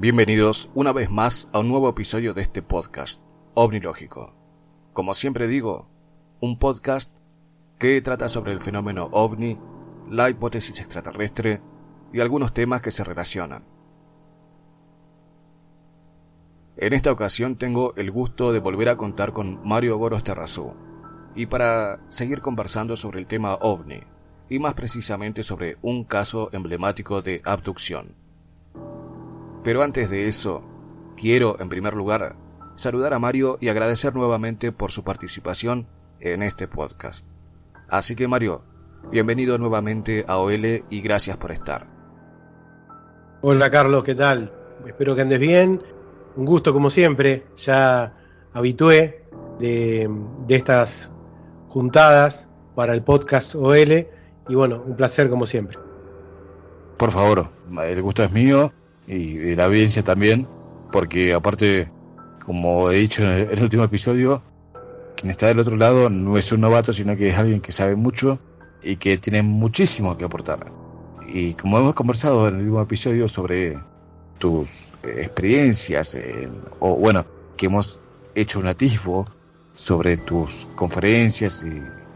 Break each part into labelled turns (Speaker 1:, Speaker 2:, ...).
Speaker 1: Bienvenidos una vez más a un nuevo episodio de este podcast, OVNILógico. Como siempre digo, un podcast que trata sobre el fenómeno OVNI, la hipótesis extraterrestre y algunos temas que se relacionan. En esta ocasión tengo el gusto de volver a contar con Mario Gorosterrazú, y para seguir conversando sobre el tema OVNI, y más precisamente sobre un caso emblemático de abducción. Pero antes de eso, quiero en primer lugar saludar a Mario y agradecer nuevamente por su participación en este podcast. Así que Mario, bienvenido nuevamente a OL y gracias por estar.
Speaker 2: Hola Carlos, ¿qué tal? Espero que andes bien. Un gusto como siempre, ya habitué de estas juntadas para el podcast OL y bueno, un placer como siempre.
Speaker 1: Por favor, el gusto es mío y de la audiencia también, porque aparte, como he dicho en el último episodio, quien está del otro lado no es un novato, sino que es alguien que sabe mucho y que tiene muchísimo que aportar. Y como hemos conversado en el último episodio sobre tus experiencias, que hemos hecho un atisbo sobre tus conferencias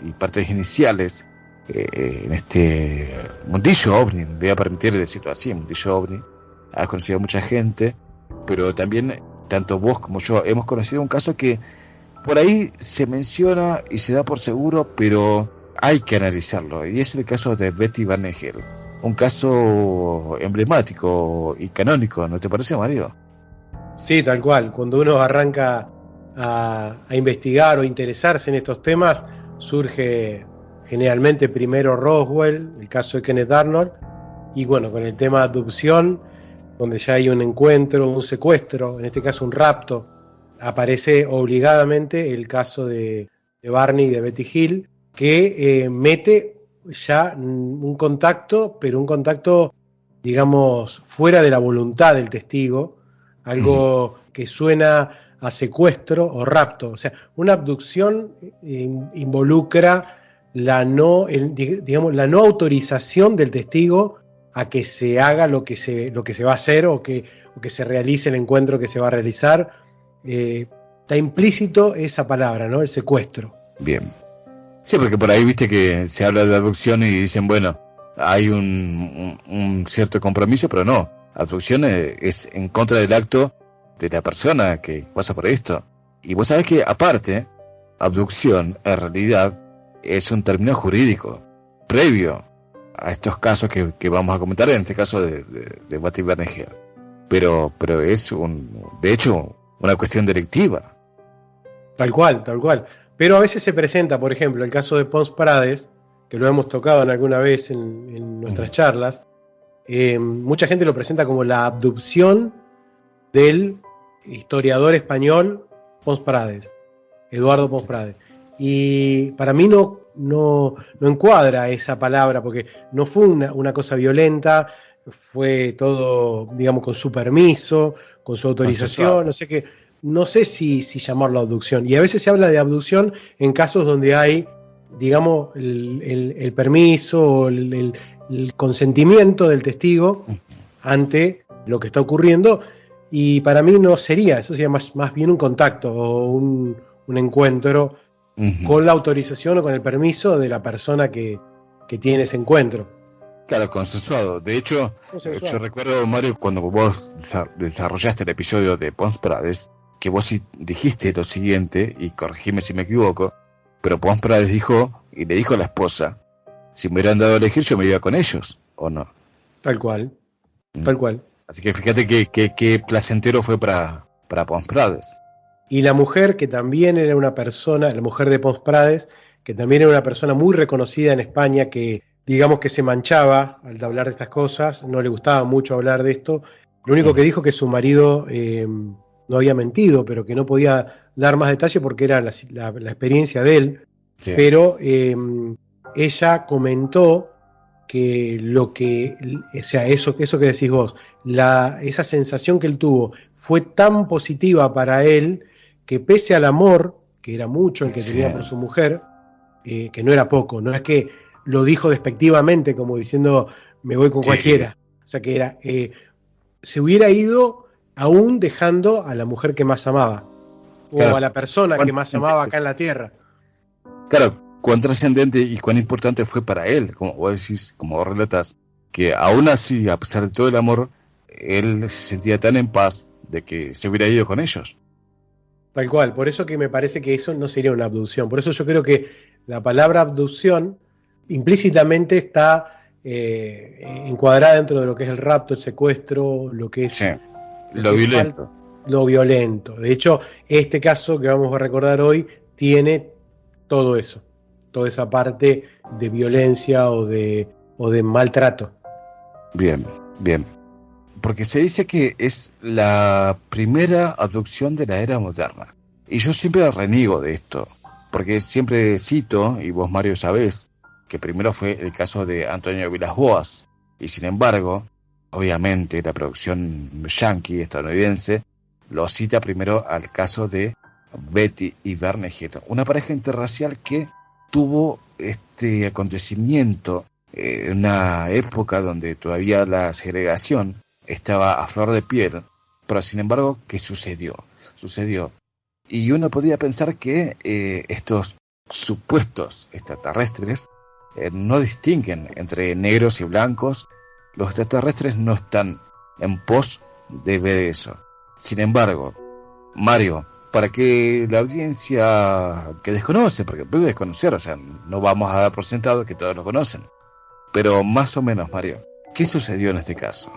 Speaker 1: y partes iniciales en este mundillo OVNI, voy a permitir decirlo así, mundillo OVNI. Has conocido a mucha gente, pero también tanto vos como yo hemos conocido un caso que por ahí se menciona y se da por seguro, pero hay que analizarlo, y es el caso de Betty Van Hegel, un caso emblemático y canónico, ¿no te parece, Mario?
Speaker 2: Sí, tal cual. Cuando uno arranca a investigar o interesarse en estos temas, surge generalmente primero Roswell, el caso de Kenneth Arnold, y bueno, con el tema abducción, donde ya hay un encuentro, un secuestro, en este caso un rapto, aparece obligadamente el caso de Barney y de Betty Hill, que mete ya un contacto, pero un contacto, digamos, fuera de la voluntad del testigo, algo que suena a secuestro o rapto. O sea, una abducción involucra la no autorización del testigo a que se haga lo que se va a hacer o que se realice el encuentro que se va a realizar. Está implícito esa palabra, ¿no? El secuestro.
Speaker 1: Bien. Sí, porque por ahí viste que se habla de abducción y dicen, bueno, hay un cierto compromiso, pero no. Abducción es en contra del acto de la persona que pasa por esto. Y vos sabés que, aparte, abducción en realidad es un término jurídico previo a estos casos que vamos a comentar, en este caso de Betty Van Hegel. Pero es de hecho una cuestión delictiva.
Speaker 2: Tal cual. Pero a veces se presenta, por ejemplo, el caso de Pons Prades, que lo hemos tocado en alguna vez en nuestras charlas. Mucha gente lo presenta como la abducción del historiador español Pons Prades, Eduardo Pons Prades. Y para mí no encuadra esa palabra, porque no fue una cosa violenta, fue todo, digamos, con su permiso, con su autorización, no sé si llamarlo abducción. Y a veces se habla de abducción en casos donde hay, digamos, el permiso o el consentimiento del testigo ante lo que está ocurriendo, y para mí no sería, eso sería más bien un contacto o un encuentro con la autorización o con el permiso de la persona que tiene ese encuentro.
Speaker 1: Claro, consensuado. De hecho, yo recuerdo, Mario, cuando vos desarrollaste el episodio de Pons Prades, que vos sí dijiste lo siguiente, y corregime si me equivoco, pero Pons Prades dijo, y le dijo a la esposa, si me hubieran dado a elegir yo me iba con ellos, ¿o no?
Speaker 2: Tal cual.
Speaker 1: Así que fíjate que placentero fue para Pons Prades.
Speaker 2: Y la mujer, que también era una persona, la mujer de Pons Prades, que también era una persona muy reconocida en España, que digamos que se manchaba al hablar de estas cosas, no le gustaba mucho hablar de esto. Lo único que dijo que su marido no había mentido, pero que no podía dar más detalle porque era la experiencia de él. Sí. Pero ella comentó que eso que decís vos, esa sensación que él tuvo fue tan positiva para él, que pese al amor, que era mucho el que tenía por su mujer, que no era poco, no es que lo dijo despectivamente como diciendo me voy con cualquiera, o sea que era se hubiera ido aún dejando a la mujer que más amaba,
Speaker 1: Claro.
Speaker 2: o a la persona que más amaba acá en la tierra.
Speaker 1: Claro, cuán trascendente y cuán importante fue para él, como vos decís, como vos relatas, que aún así, a pesar de todo el amor, él se sentía tan en paz de que se hubiera ido con ellos.
Speaker 2: Tal cual, por eso que me parece que eso no sería una abducción. Por eso yo creo que la palabra abducción implícitamente está encuadrada dentro de lo que es el rapto, el secuestro, lo que es
Speaker 1: Sí,
Speaker 2: lo
Speaker 1: lo
Speaker 2: que es
Speaker 1: violento.
Speaker 2: lo violento. De hecho, este caso que vamos a recordar hoy tiene todo eso, toda esa parte de violencia o de maltrato.
Speaker 1: Bien, bien. Porque se dice que es la primera abducción de la era moderna. Y yo siempre reniego de esto, porque siempre cito, y vos Mario sabés, que primero fue el caso de Antonio Villas-Boas. Y sin embargo, obviamente la producción yankee, estadounidense, lo cita primero al caso de Betty y Barney Hill, una pareja interracial que tuvo este acontecimiento en una época donde todavía la segregación estaba a flor de piel, pero sin embargo, ¿qué sucedió? Sucedió. Y uno podría pensar que estos supuestos extraterrestres no distinguen entre negros y blancos. Los extraterrestres no están en pos de ver eso. Sin embargo, Mario, para que la audiencia que desconoce, porque puede desconocer, o sea, no vamos a dar por sentado que todos lo conocen, pero más o menos, Mario, ¿qué sucedió en este caso?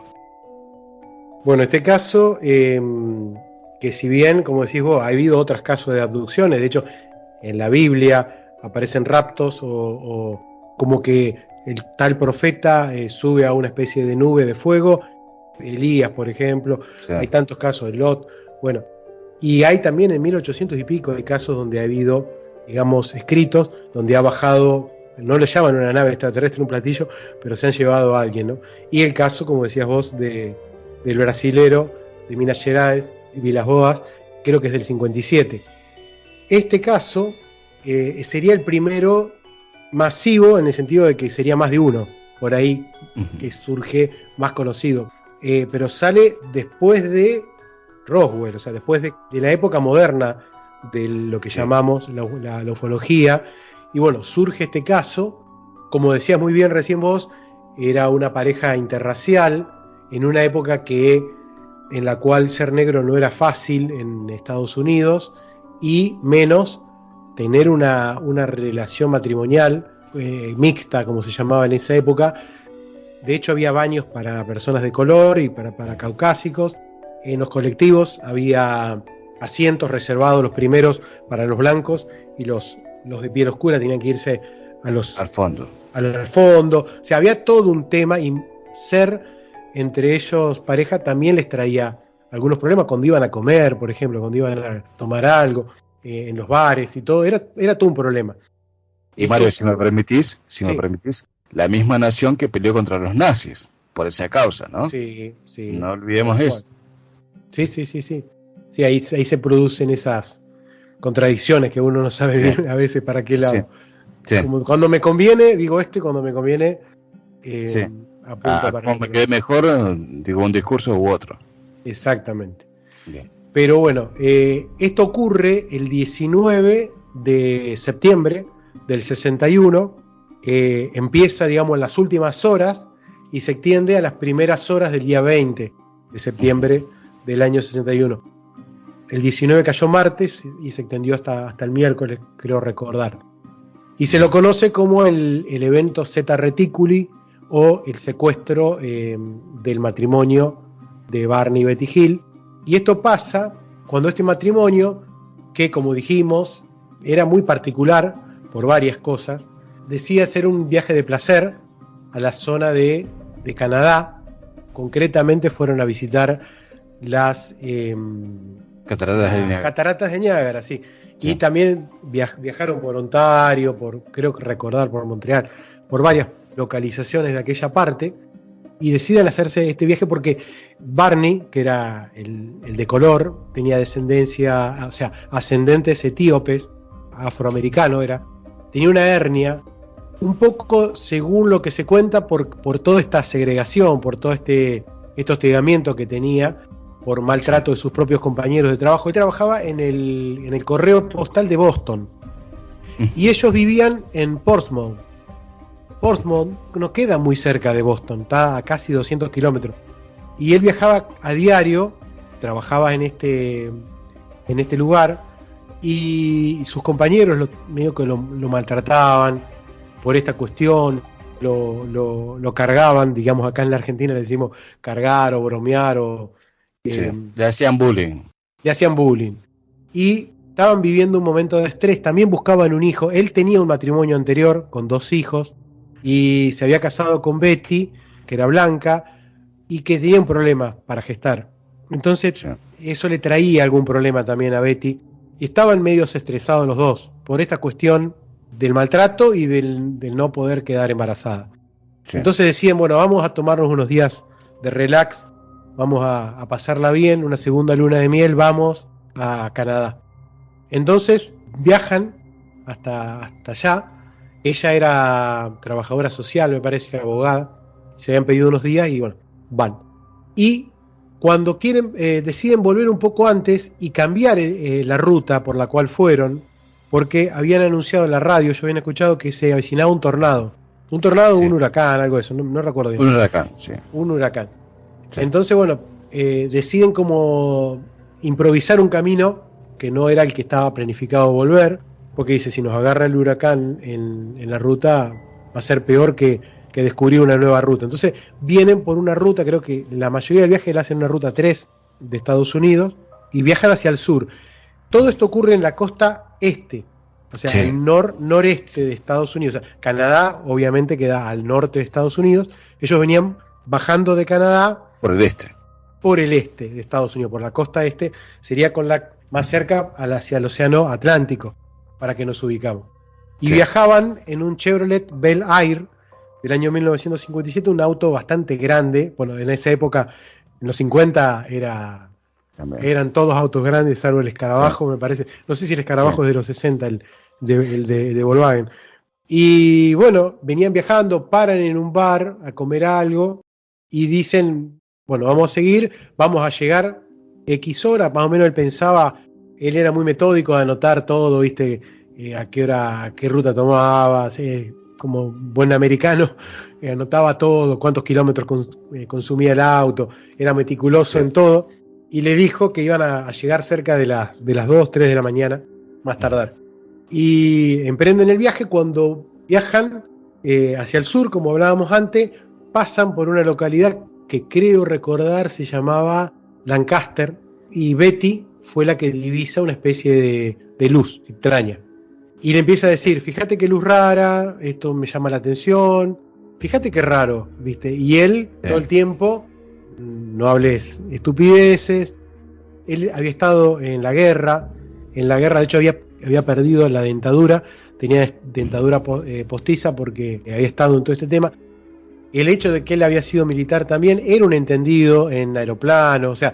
Speaker 2: Bueno, este caso, que si bien, como decís vos, ha habido otros casos de abducciones, de hecho, en la Biblia aparecen raptos o como que el tal profeta sube a una especie de nube de fuego, Elías, por ejemplo,
Speaker 1: Sí.
Speaker 2: hay tantos casos de Lot, bueno, y hay también en 1800 y pico hay casos donde ha habido, digamos, escritos, donde ha bajado, no le llaman una nave extraterrestre, un platillo, pero se han llevado a alguien, ¿no? Y el caso, como decías vos, del brasilero de Minas Gerais y Vilas-Boas, creo que es del 57. Este caso sería el primero masivo en el sentido de que sería más de uno, por ahí que surge más conocido. Pero sale después de Roswell, o sea, después de la época moderna de lo que llamamos la ufología. Y bueno, surge este caso, como decías muy bien recién vos, era una pareja interracial en una época en la cual ser negro no era fácil en Estados Unidos, y menos tener una relación matrimonial mixta, como se llamaba en esa época. De hecho, había baños para personas de color y para caucásicos. En los colectivos había asientos reservados, los primeros para los blancos, y los de piel oscura tenían que irse
Speaker 1: Al fondo.
Speaker 2: al fondo. O sea, había todo un tema, y ser entre ellos pareja también les traía algunos problemas cuando iban a comer, por ejemplo, cuando iban a tomar algo, en los bares y todo, era todo un problema.
Speaker 1: Y Mario, si me permitís,
Speaker 2: Sí.
Speaker 1: la misma nación que peleó contra los nazis por esa causa, ¿no?
Speaker 2: Sí, sí.
Speaker 1: No olvidemos eso.
Speaker 2: Sí. Sí, ahí se producen esas contradicciones que uno no sabe bien a veces para qué lado.
Speaker 1: Sí.
Speaker 2: Como cuando me conviene, digo esto, y cuando me conviene,
Speaker 1: Sí.
Speaker 2: apunto para
Speaker 1: Como me quede mejor, digo un discurso u otro.
Speaker 2: Exactamente.
Speaker 1: Bien.
Speaker 2: Pero bueno, esto ocurre el 19 de septiembre del 61, empieza, digamos, en las últimas horas y se extiende a las primeras horas del día 20 de septiembre del año 61. El 19 cayó martes y se extendió hasta el miércoles, creo recordar. Y se lo conoce como el evento Zeta Reticuli, o el secuestro del matrimonio de Barney y Betty Hill. Y esto pasa cuando este matrimonio, que como dijimos, era muy particular por varias cosas, decide hacer un viaje de placer a la zona de Canadá. Concretamente fueron a visitar las cataratas de Niágara, sí. Y también viajaron por Ontario, creo que recordar, por Montreal, por varias localizaciones de aquella parte, y deciden hacerse este viaje porque Barney, que era el de color, tenía descendencia, o sea, ascendentes etíopes, afroamericano era, tenía una hernia, un poco según lo que se cuenta por toda esta segregación, por todo este hostigamiento que tenía, por maltrato de sus propios compañeros de trabajo. Él trabajaba en el correo postal de Boston. Y ellos vivían en Portsmouth. Portsmouth no queda muy cerca de Boston, está a casi 200 kilómetros. Y él viajaba a diario, trabajaba en este lugar, y sus compañeros medio que lo maltrataban por esta cuestión, lo cargaban, digamos acá en la Argentina le decimos cargar o bromear,
Speaker 1: le hacían bullying.
Speaker 2: Le hacían bullying. Y estaban viviendo un momento de estrés, también buscaban un hijo. Él tenía un matrimonio anterior con 2 hijos y se había casado con Betty, que era blanca, y que tenía un problema para gestar. Entonces eso le traía algún problema también a Betty, y estaban medios estresados los dos por esta cuestión del maltrato y del no poder quedar embarazada. Entonces decían, bueno, vamos a tomarnos unos días de relax, vamos a pasarla bien, una segunda luna de miel, vamos a Canadá. Entonces viajan hasta allá. Ella era trabajadora social, me parece, abogada. Se habían pedido unos días y bueno, van. Y cuando quieren, deciden volver un poco antes y cambiar la ruta por la cual fueron, porque habían anunciado en la radio, yo había escuchado que se avecinaba un tornado. Un tornado o un huracán, algo de eso, no recuerdo bien.
Speaker 1: Un huracán, sí.
Speaker 2: Un huracán. Sí. Entonces, bueno, deciden como improvisar un camino que no era el que estaba planificado volver, porque dice, si nos agarra el huracán en la ruta, va a ser peor que descubrir una nueva ruta. Entonces vienen por una ruta, creo que la mayoría del viaje la hacen una ruta 3 de Estados Unidos, y viajan hacia el sur. Todo esto ocurre en la costa este, o sea, el noreste de Estados Unidos. O sea, Canadá obviamente queda al norte de Estados Unidos. Ellos venían bajando de Canadá
Speaker 1: por el este.
Speaker 2: Por el este de Estados Unidos, por la costa este, sería con la más cerca hacia el océano Atlántico, para que nos ubicamos. Y viajaban en un Chevrolet Bel Air del año 1957, un auto bastante grande. Bueno, en esa época, en los 50, eran todos autos grandes, salvo el Escarabajo, me parece. No sé si el Escarabajo es de los 60, el de Volkswagen. Y bueno, venían viajando, paran en un bar a comer algo y dicen, bueno, vamos a seguir, vamos a llegar X hora. Más o menos él pensaba, él era muy metódico de anotar todo, ¿viste? A qué hora, a qué ruta tomaba, como buen americano, anotaba todo, cuántos kilómetros consumía el auto, era meticuloso en todo, y le dijo que iban a llegar cerca de las 2, 3 de la mañana, más tardar. Y emprenden el viaje. Cuando viajan hacia el sur, como hablábamos antes, pasan por una localidad que creo recordar se llamaba Lancaster, y Betty fue la que divisa una especie de luz extraña. Y le empieza a decir, fíjate qué luz rara, esto me llama la atención, fíjate qué raro, ¿viste? Y él, todo el tiempo, no hables estupideces. Él había estado en la guerra, de hecho había perdido la dentadura, tenía dentadura postiza porque había estado en todo este tema. El hecho de que él había sido militar también, era un entendido en aeroplano, o sea,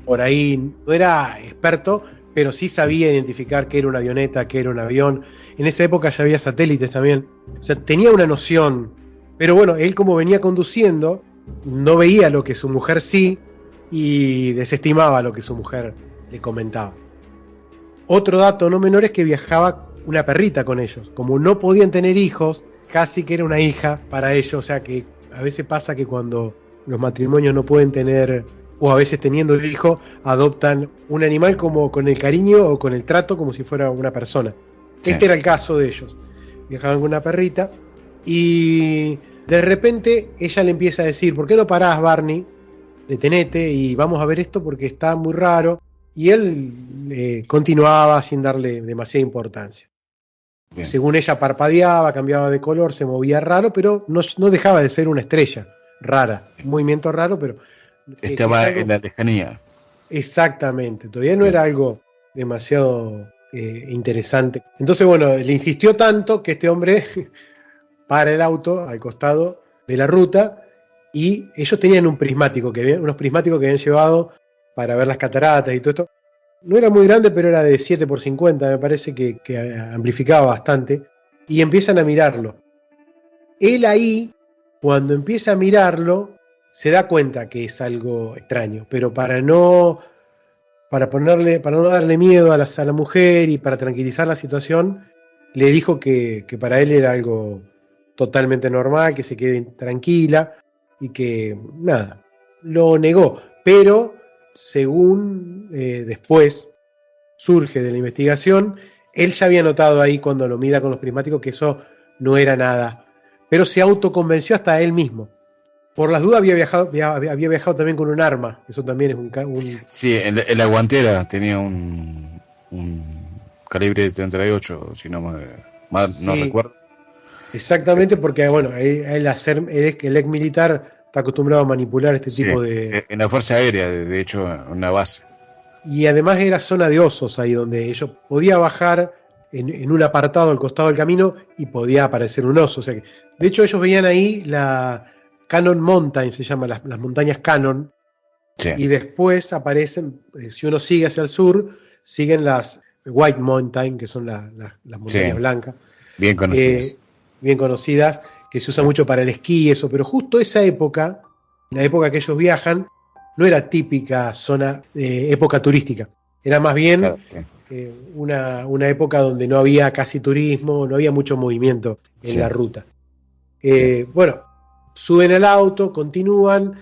Speaker 2: por ahí no era experto, pero sí sabía identificar qué era una avioneta, qué era un avión. En esa época ya había satélites también, o sea, tenía una noción. Pero bueno, él, como venía conduciendo, no veía lo que su mujer sí, y desestimaba lo que su mujer le comentaba. Otro dato no menor es que viajaba una perrita con ellos. Como no podían tener hijos, casi que era una hija para ellos. O sea que a veces pasa que cuando los matrimonios no pueden tener, o a veces teniendo hijos, adoptan un animal como con el cariño o con el trato como si fuera una persona. Este era el caso de ellos. Viajaban con una perrita y de repente ella le empieza a decir, ¿por qué no parás, Barney? Detenete y vamos a ver esto porque está muy raro. Y él continuaba sin darle demasiada importancia. Bien. Según ella, parpadeaba, cambiaba de color, se movía raro, pero no dejaba de ser una estrella rara. Un movimiento raro, pero
Speaker 1: estaba en la lejanía.
Speaker 2: Exactamente, todavía no era algo demasiado interesante. Entonces, bueno, le insistió tanto que este hombre para el auto al costado de la ruta, y ellos tenían unos prismáticos que habían llevado para ver las cataratas y todo esto. No era muy grande, pero era de 7x50, me parece que amplificaba bastante, y empiezan a mirarlo. Él ahí, cuando empieza a mirarlo, se da cuenta que es algo extraño, pero para no darle miedo a la mujer y para tranquilizar la situación, le dijo que para él era algo totalmente normal, que se quede tranquila y que nada, lo negó, pero según después surge de la investigación, él ya había notado ahí cuando lo mira con los prismáticos que eso no era nada, pero se autoconvenció hasta él mismo. Por las dudas había viajado también con un arma, eso también es un...
Speaker 1: Sí, en la guantera tenía un calibre 38, si no mal
Speaker 2: Sí,
Speaker 1: no recuerdo.
Speaker 2: exactamente, porque bueno, el ex militar está acostumbrado a manipular este
Speaker 1: Sí,
Speaker 2: tipo de...
Speaker 1: en la Fuerza Aérea, de hecho, en una base.
Speaker 2: Y además era zona de osos ahí, donde ellos podía bajar en un apartado al costado del camino y podía aparecer un oso. O sea que, de hecho, ellos veían ahí la Cannon Mountain, se llama, las montañas Cannon,
Speaker 1: Sí,
Speaker 2: y después aparecen, si uno sigue hacia el sur, siguen las White Mountain, que son las montañas
Speaker 1: sí,
Speaker 2: blancas,
Speaker 1: bien conocidas.
Speaker 2: bien conocidas, que se usa mucho para el esquí y eso, pero justo esa época, la época que ellos viajan, no era típica zona, época turística, era más bien
Speaker 1: Claro, sí.
Speaker 2: una época donde no había casi turismo, no había mucho movimiento en
Speaker 1: Sí,
Speaker 2: la ruta.
Speaker 1: bien.
Speaker 2: Bueno, suben al auto, continúan,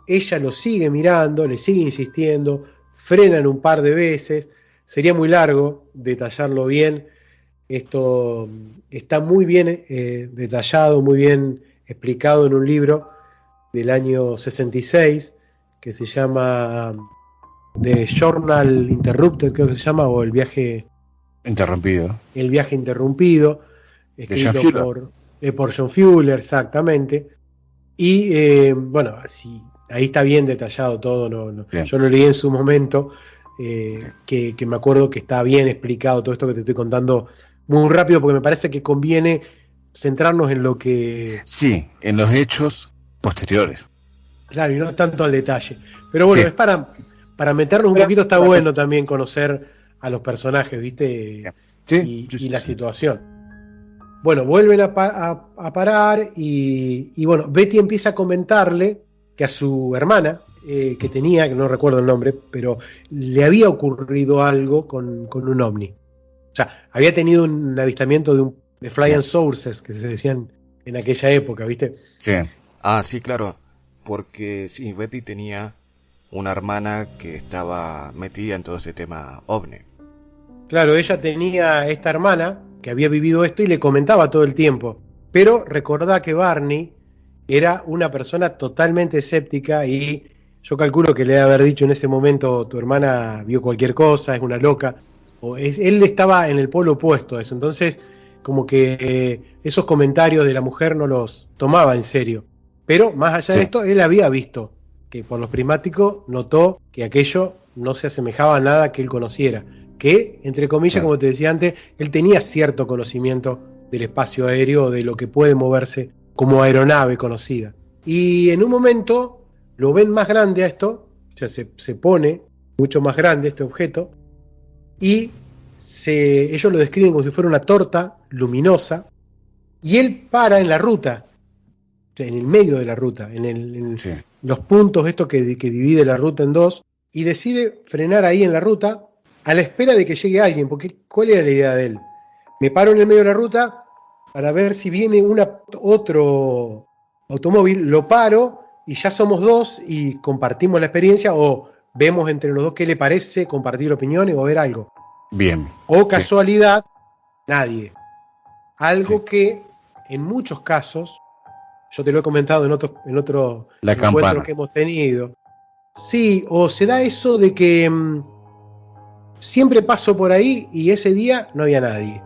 Speaker 2: ella lo sigue mirando, le sigue insistiendo, frenan un par de veces, sería muy largo detallarlo bien, esto está muy bien detallado, muy bien explicado en un libro del año 66 que se llama The Journal Interrupted, creo que se llama, o
Speaker 1: Interrumpido.
Speaker 2: El viaje interrumpido,
Speaker 1: De Jean
Speaker 2: escrito
Speaker 1: Fuller.
Speaker 2: por John Fuller, exactamente. Y bueno, ahí está bien detallado todo,
Speaker 1: Bien.
Speaker 2: yo lo leí en su momento,
Speaker 1: Sí.
Speaker 2: que me acuerdo que está bien explicado todo esto que te estoy contando muy rápido, porque me parece que conviene centrarnos en lo que,
Speaker 1: Sí, en los hechos posteriores.
Speaker 2: claro, y no tanto al detalle. Pero bueno,
Speaker 1: Sí.
Speaker 2: es para meternos un poquito, está bueno también conocer a los personajes, ¿viste?
Speaker 1: Sí,
Speaker 2: Y la situación. Bueno, vuelven a parar y bueno, Betty empieza a comentarle que a su hermana, que tenía, que no recuerdo el nombre, pero le había ocurrido algo con un ovni. O sea, había tenido un avistamiento de
Speaker 1: sí,
Speaker 2: Flying Sources, que se decían en aquella época, ¿viste?
Speaker 1: sí,
Speaker 3: Ah, sí, claro, porque sí, Betty tenía una hermana que estaba metida en todo ese tema ovni.
Speaker 2: Claro, ella tenía esta hermana que había vivido esto y le comentaba todo el tiempo. Pero recordá que Barney era una persona totalmente escéptica y yo calculo que le debe haber dicho en ese momento: tu hermana vio cualquier cosa, es una loca. Él estaba en el polo opuesto a eso, entonces como que esos comentarios de la mujer no los tomaba en serio. Pero más allá de
Speaker 1: sí,
Speaker 2: esto, él había visto que por los prismáticos notó que aquello no se asemejaba a nada que él conociera, que, entre comillas,
Speaker 1: claro.
Speaker 2: como te decía antes, él tenía cierto conocimiento del espacio aéreo, de lo que puede moverse como aeronave conocida. Y en un momento lo ven más grande a esto, o sea, se pone mucho más grande este objeto, y ellos lo describen como si fuera una torta luminosa, y él para en la ruta, o sea, en el medio de la ruta,
Speaker 1: Sí,
Speaker 2: los puntos estos que divide la ruta en dos, y decide frenar ahí en la ruta a la espera de que llegue alguien, porque ¿cuál era la idea de él? Me paro en el medio de la ruta para ver si viene otro automóvil, lo paro y ya somos dos y compartimos la experiencia, o vemos entre los dos qué le parece, compartir opiniones o ver algo.
Speaker 1: bien.
Speaker 2: O
Speaker 1: Sí,
Speaker 2: casualidad, nadie.
Speaker 1: sí.
Speaker 2: Algo que en muchos casos, yo te lo he comentado en otros
Speaker 1: La
Speaker 2: encuentros
Speaker 1: campana.
Speaker 2: que hemos tenido, sí, o se da eso de que siempre paso por ahí y ese día no había nadie.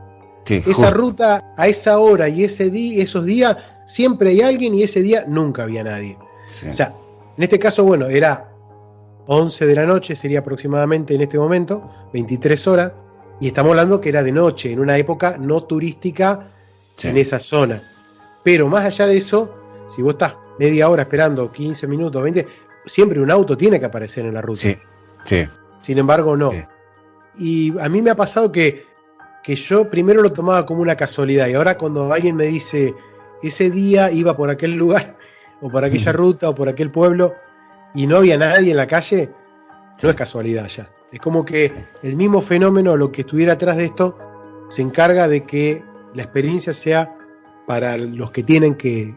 Speaker 1: Sí,
Speaker 2: Esa
Speaker 1: justo.
Speaker 2: ruta a esa hora y esos días siempre hay alguien y ese día nunca había nadie.
Speaker 1: Sí,
Speaker 2: O sea, en este caso, bueno, era 11 de la noche, sería aproximadamente en este momento, 23 horas, y estamos hablando que era de noche, en una época no turística
Speaker 1: sí,
Speaker 2: en esa zona. Pero más allá de eso, si vos estás media hora esperando, 15 minutos, 20, siempre un auto tiene que aparecer en la ruta.
Speaker 1: sí, sí,
Speaker 2: Sin embargo,
Speaker 1: sí,
Speaker 2: no. Y a mí me ha pasado que yo primero lo tomaba como una casualidad y ahora cuando alguien me dice ese día iba por aquel lugar, o por aquella ruta, o por aquel pueblo, y no había nadie en la calle, no es casualidad ya. Es como que el mismo fenómeno, lo que estuviera atrás de esto, se encarga de que la experiencia sea para los que tienen que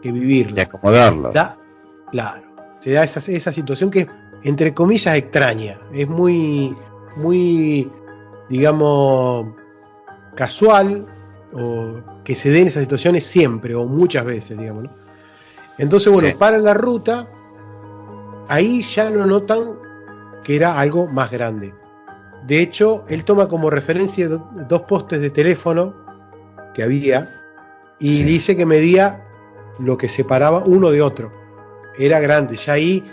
Speaker 2: vivirla.
Speaker 1: De acomodarlo.
Speaker 2: Claro, se da esa situación que es, entre comillas, extraña. Es muy, muy, digamos, casual, o que se den esas situaciones siempre, o muchas veces, digamos, ¿no? Entonces, bueno, para la ruta, ahí ya lo notan que era algo más grande. De hecho, él toma como referencia dos postes de teléfono que había y dice que medía lo que separaba uno de otro. Era grande. Ya ahí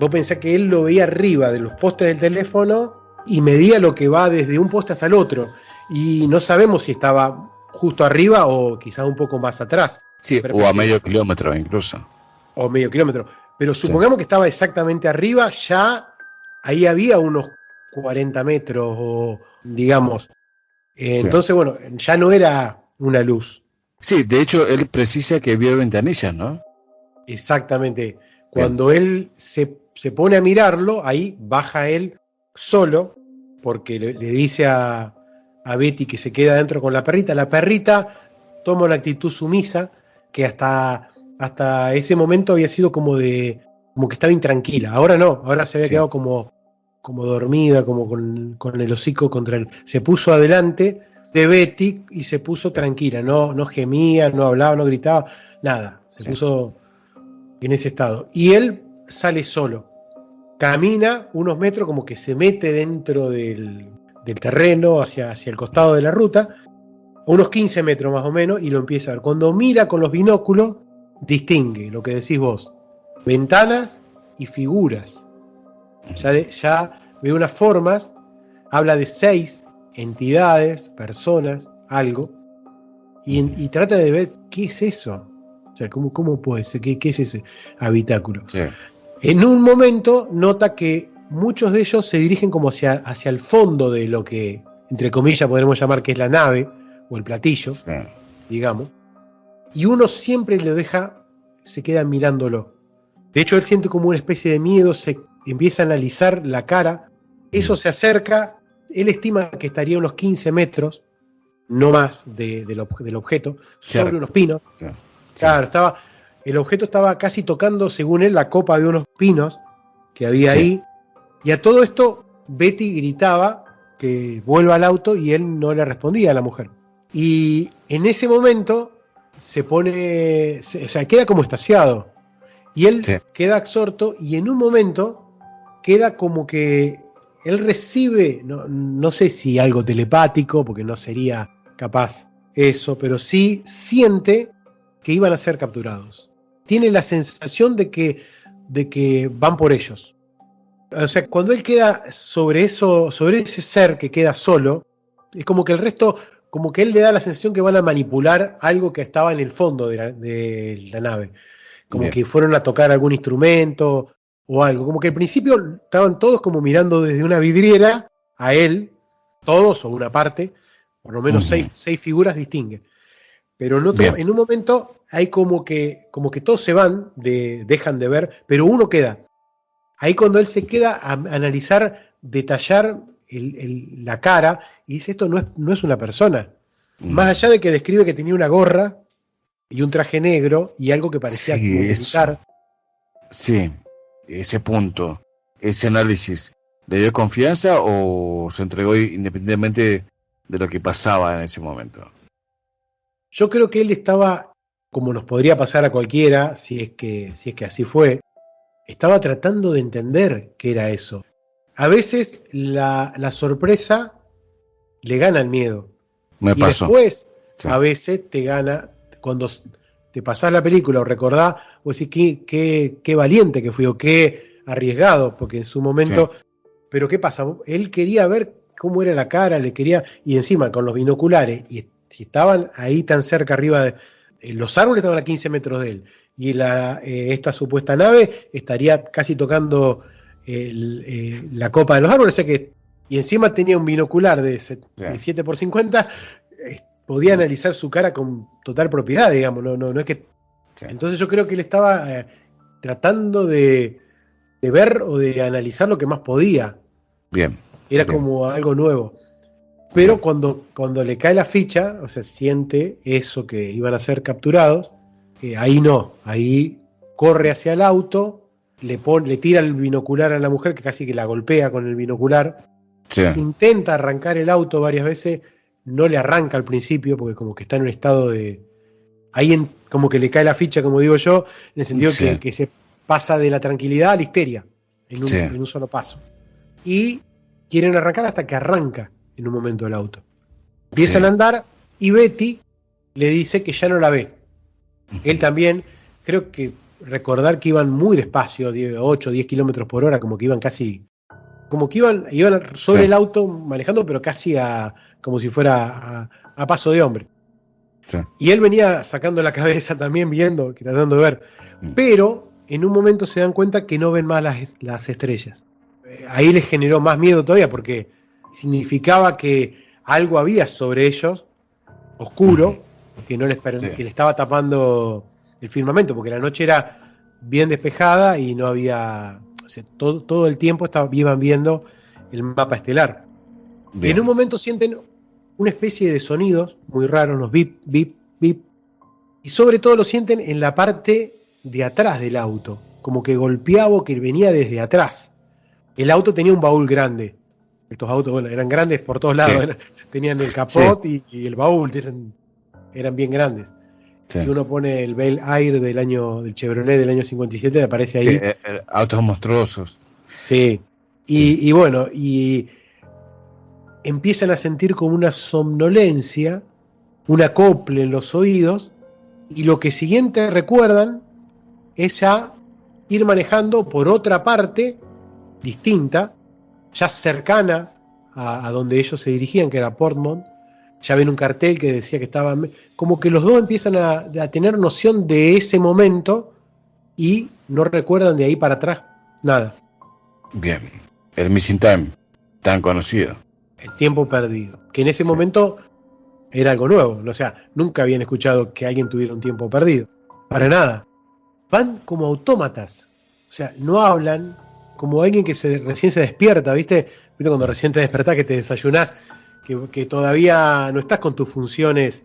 Speaker 2: vos pensás que él lo veía arriba de los postes del teléfono y medía lo que va desde un poste hasta el otro. Y no sabemos si estaba justo arriba o quizás un poco más atrás.
Speaker 1: Sí, o a medio kilómetro incluso.
Speaker 2: O medio kilómetro. Pero supongamos que estaba exactamente arriba, ya ahí había unos 40 metros, o digamos. Entonces, bueno, ya no era una luz.
Speaker 1: Sí, de hecho, él precisa que vio ventanillas, ¿no?
Speaker 2: Exactamente. Cuando él se pone a mirarlo, ahí baja él solo, porque le dice a Betty que se queda adentro con la perrita. La perrita toma una actitud sumisa, que hasta ese momento había sido como que estaba intranquila. Ahora no, ahora se había quedado como dormida, como con el hocico contra él. Se puso adelante de Betty y se puso tranquila, no gemía, no hablaba, no gritaba, nada. Se puso en ese estado. Y él sale solo, camina unos metros, como que se mete dentro del terreno hacia el costado de la ruta, unos 15 metros más o menos, y lo empieza a ver. Cuando mira con los binóculos, distingue lo que decís vos: ventanas y figuras. Ya ve unas formas, habla de 6 entidades, personas, algo, y trata de ver qué es eso. O sea, ¿cómo puede ser? ¿Qué es ese habitáculo? Sí. En un momento nota que muchos de ellos se dirigen como hacia el fondo de lo que, entre comillas, podremos llamar que es la nave, o el platillo, digamos, y uno siempre le deja, se queda mirándolo. De hecho, él siente como una especie de miedo, se empieza a analizar la cara, eso se acerca, él estima que estaría a unos 15 metros, no más del objeto, sobre unos pinos. Claro, el objeto estaba casi tocando, según él, la copa de unos pinos que había ahí, y a todo esto Betty gritaba que vuelva al auto y él no le respondía a la mujer. Y en ese momento queda como extasiado, y él queda absorto, y en un momento queda como que él recibe, no sé si algo telepático, porque no sería capaz eso, pero sí siente que iban a ser capturados. Tiene la sensación de que van por ellos. O sea, cuando él queda sobre ese ser que queda solo, es como que el resto, como que él le da la sensación que van a manipular algo que estaba en el fondo de la nave. Como que fueron a tocar algún instrumento o algo. Como que al principio estaban todos como mirando desde una vidriera a él, todos o una parte, por lo menos 6 figuras distinguen. Pero en un momento hay como que todos se van, dejan de ver, pero uno queda. Ahí cuando él se queda a analizar, detallar la cara, y dice: esto no es una persona. Más allá de que describe que tenía una gorra y un traje negro y algo que parecía como militar.
Speaker 1: Sí, ese punto, ese análisis, ¿le dio confianza o se entregó independientemente de lo que pasaba en ese momento?
Speaker 2: Yo creo que él estaba, como nos podría pasar a cualquiera, si es que así fue, estaba tratando de entender qué era eso. A veces la sorpresa le gana el miedo.
Speaker 1: Me pasó.
Speaker 2: Después, a veces te gana, cuando te pasás la película o recordás, vos decís qué valiente que fui, o qué arriesgado, porque en su momento... Pero ¿qué pasa? Él quería ver cómo era la cara, y encima con los binoculares, y si estaban ahí tan cerca arriba, los árboles estaban a 15 metros de él, y esta supuesta nave estaría casi tocando la copa de los árboles, o sea y encima tenía un binocular de 7x50, podía analizar su cara con total propiedad, digamos, no es que
Speaker 1: Sí.
Speaker 2: Entonces yo creo que él estaba tratando de ver o de analizar lo que más podía.
Speaker 1: Bien.
Speaker 2: Era
Speaker 1: bien.
Speaker 2: como algo nuevo. Pero
Speaker 1: Bien.
Speaker 2: cuando le cae la ficha, o sea, siente eso que iban a ser capturados, ahí no, ahí corre hacia el auto, le tira el binocular a la mujer, que casi que la golpea con el binocular,
Speaker 1: Sí.
Speaker 2: intenta arrancar el auto varias veces, no le arranca al principio, porque como que está en un estado de... Ahí como que le cae la ficha, como digo yo, en el sentido
Speaker 1: Sí.
Speaker 2: que se pasa de la tranquilidad a la histeria,
Speaker 1: Sí.
Speaker 2: en un solo paso. Y quieren arrancar hasta que arranca en un momento el auto. Empiezan
Speaker 1: Sí.
Speaker 2: a andar y Betty le dice que ya no la ve. Él también, creo que recordar que iban muy despacio, 8 o 10 kilómetros por hora, como que iban casi, como que iban sobre
Speaker 1: Sí.
Speaker 2: el auto manejando, pero casi como si fuera a paso de hombre.
Speaker 1: Sí.
Speaker 2: Y él venía sacando la cabeza también, viendo, tratando de ver. Pero en un momento se dan cuenta que no ven más las estrellas. Ahí les generó más miedo todavía, porque significaba que algo había sobre ellos, oscuro, que no les
Speaker 1: Sí.
Speaker 2: que le estaba tapando el firmamento, porque la noche era bien despejada y no había, o sea, todo el tiempo iban viendo el mapa estelar. Y en un
Speaker 1: Bien.
Speaker 2: momento sienten una especie de sonidos muy raros, unos bip, bip, bip, y sobre todo lo sienten en la parte de atrás del auto, como que golpeaba o que venía desde atrás. El auto tenía un baúl grande. Estos autos, bueno, eran grandes por todos
Speaker 1: Sí.
Speaker 2: lados, tenían el
Speaker 1: Sí.
Speaker 2: capot y el baúl, eran bien grandes.
Speaker 1: Sí.
Speaker 2: Si uno pone el Bel Air del Chevrolet del año 57, aparece
Speaker 1: Sí,
Speaker 2: ahí.
Speaker 1: autos monstruosos.
Speaker 2: Sí.
Speaker 1: Sí.
Speaker 2: Y bueno, y empiezan a sentir como una somnolencia, un acople en los oídos, y lo que siguiente recuerdan es ya ir manejando por otra parte distinta, ya cercana a donde ellos se dirigían, que era Portmont. Ya ven un cartel que decía que estaban... Como que los dos empiezan a tener noción de ese momento y no recuerdan de ahí para atrás nada.
Speaker 1: Bien. El Missing Time, tan conocido.
Speaker 2: El tiempo perdido. Que en ese
Speaker 1: Sí.
Speaker 2: momento era algo nuevo. O sea, nunca habían escuchado que alguien tuviera un tiempo perdido. Para nada. Van como autómatas. O sea, no hablan como alguien que recién se despierta, ¿viste? ¿Viste cuando recién te despertás, que te desayunás, que todavía no estás con tus funciones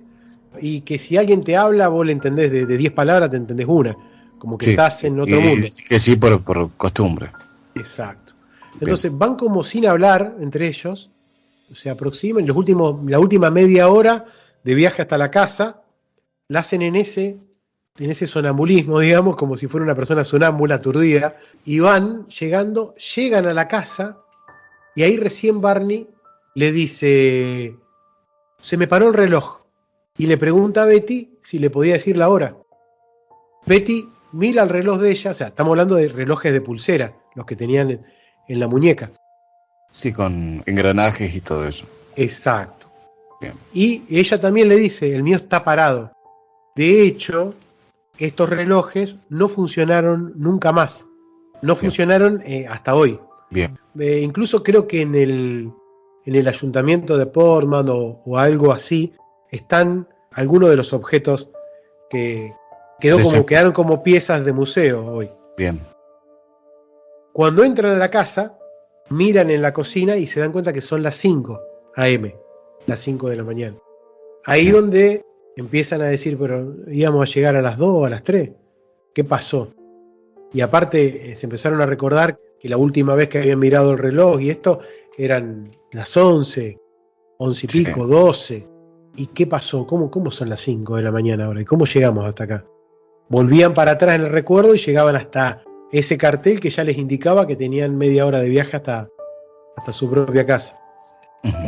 Speaker 2: y que si alguien te habla, vos le entendés de 10 palabras, te entendés una. Como que
Speaker 1: Sí.
Speaker 2: estás en otro
Speaker 1: Y
Speaker 2: mundo.
Speaker 1: decís que sí por costumbre.
Speaker 2: Exacto. Entonces van como sin hablar entre ellos, se aproximan, la última media hora de viaje hasta la casa, la hacen en ese sonambulismo, digamos, como si fuera una persona sonámbula, aturdida, y llegan a la casa, y ahí recién Barney le dice, se me paró el reloj, y le pregunta a Betty si le podía decir la hora. Betty mira el reloj de ella, o sea, estamos hablando de relojes de pulsera, los que tenían en la muñeca.
Speaker 1: Sí, con engranajes y todo eso.
Speaker 2: Exacto.
Speaker 1: Bien.
Speaker 2: Y ella también le dice, el mío está parado. De hecho, estos relojes no funcionaron nunca más. No
Speaker 1: Bien.
Speaker 2: funcionaron hasta hoy.
Speaker 1: Bien.
Speaker 2: Incluso creo que en el ayuntamiento de Portland o algo así, están algunos de los objetos que quedaron como piezas de museo hoy.
Speaker 1: Bien.
Speaker 2: Cuando entran a la casa, miran en la cocina y se dan cuenta que son las 5 AM, las 5 de la mañana. Ahí
Speaker 1: Sí.
Speaker 2: donde empiezan a decir, pero íbamos a llegar a las 2 o a las 3. ¿Qué pasó? Y aparte se empezaron a recordar que la última vez que habían mirado el reloj y esto eran las 11 y pico, 12. ¿Y qué pasó? ¿Cómo son las 5 de la mañana ahora? ¿Y cómo llegamos hasta acá? Volvían para atrás en el recuerdo y llegaban hasta ese cartel que ya les indicaba que tenían media hora de viaje hasta su propia casa.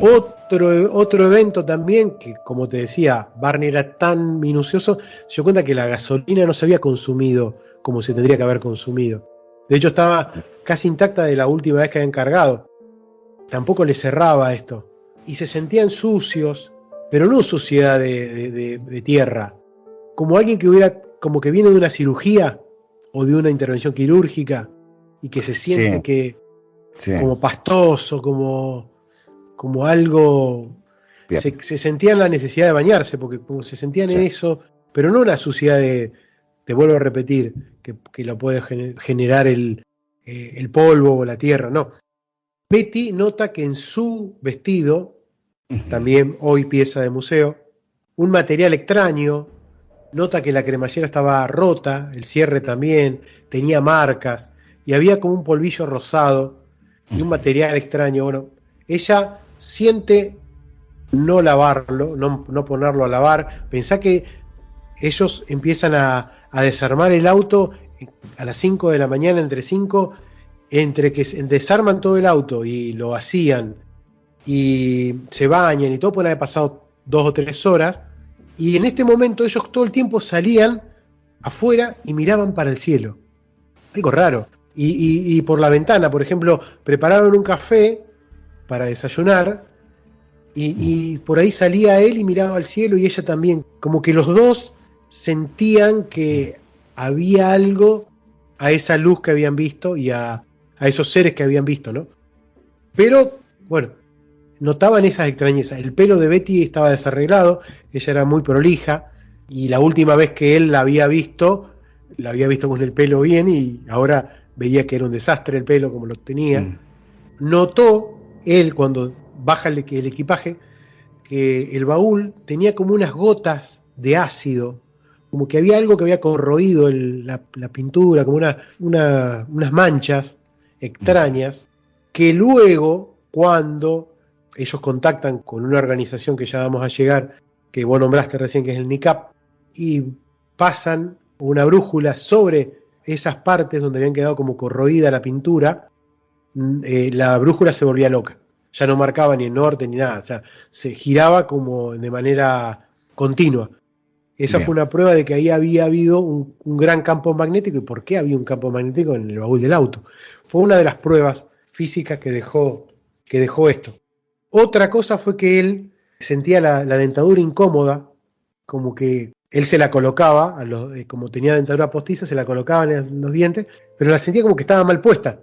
Speaker 2: Otro evento también, que como te decía, Barney era tan minucioso, se dio cuenta que la gasolina no se había consumido como se tendría que haber consumido. De hecho, estaba casi intacta de la última vez que habían cargado. Tampoco le cerraba esto. Y se sentían sucios, pero no suciedad de tierra. Como alguien como que viene de una cirugía o de una intervención quirúrgica y que se siente como pastoso, como algo. Se sentían la necesidad de bañarse, porque como se sentían en eso, pero no una suciedad de te vuelvo a repetir, que lo puede generar el polvo o la tierra, no. Betty nota que en su vestido, también hoy pieza de museo, un material extraño, nota que la cremallera estaba rota, el cierre también, tenía marcas, y había como un polvillo rosado y un material extraño. Bueno, ella siente no lavarlo, no ponerlo a lavar. Pensá que ellos empiezan a desarmar el auto a las 5 de la mañana, entre 5, entre que desarman todo el auto y lo vacían y se bañan y todo, puede haber pasado 2 o 3 horas, y en este momento ellos todo el tiempo salían afuera y miraban para el cielo. Algo raro. Y por la ventana, por ejemplo, prepararon un café para desayunar y por ahí salía él y miraba al cielo y ella también. Como que los dos sentían que había algo a esa luz que habían visto y a esos seres que habían visto, ¿no? Pero, bueno, notaban esas extrañezas. El pelo de Betty estaba desarreglado, ella era muy prolija, y la última vez que él la había visto con el pelo bien, y ahora veía que era un desastre el pelo como lo tenía. Notó él, cuando baja el equipaje, que el baúl tenía como unas gotas de ácido, como que había algo que había corroído la pintura, como unas manchas extrañas, que luego, cuando ellos contactan con una organización que ya vamos a llegar, que vos nombraste recién, que es el NICAP, y pasan una brújula sobre esas partes donde habían quedado como corroída la pintura, la brújula se volvía loca, ya no marcaba ni el norte ni nada, o sea, se giraba como de manera continua. Esa Bien. Fue una prueba de que ahí había habido un gran campo magnético. ¿Y por qué había un campo magnético en el baúl del auto? Fue una de las pruebas físicas que dejó esto. Otra cosa fue que él sentía la dentadura incómoda, como que él se la colocaba, como tenía dentadura postiza, se la colocaba en los dientes, pero la sentía como que estaba mal puesta,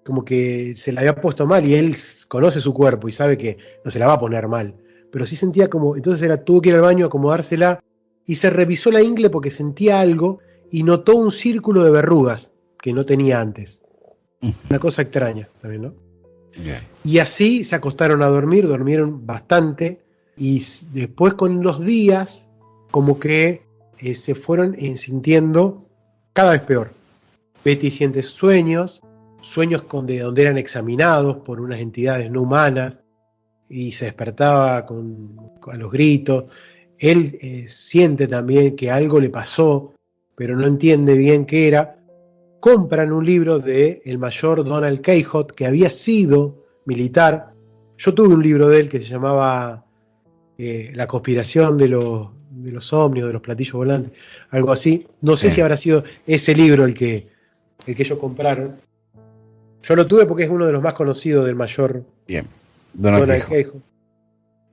Speaker 2: como que se la había puesto mal, y él conoce su cuerpo y sabe que no se la va a poner mal, pero sí sentía como, entonces tuvo que ir al baño a acomodársela, y se revisó la ingle porque sentía algo, y notó un círculo de verrugas que no tenía antes. Una cosa extraña también, ¿no? Yeah. Y así se acostaron a dormir, durmieron bastante, y después con los días como que se fueron sintiendo cada vez peor. Betty siente sueños donde eran examinados por unas entidades no humanas, y se despertaba a los gritos. Él siente también que algo le pasó, pero no entiende bien qué era. Compran un libro del mayor Donald Quixote, que había sido militar. Yo tuve un libro de él que se llamaba La conspiración de los ovnis, de los platillos volantes, algo así. No sé si habrá sido ese libro el que ellos compraron. Yo lo tuve porque es uno de los más conocidos del mayor Donald Quixote.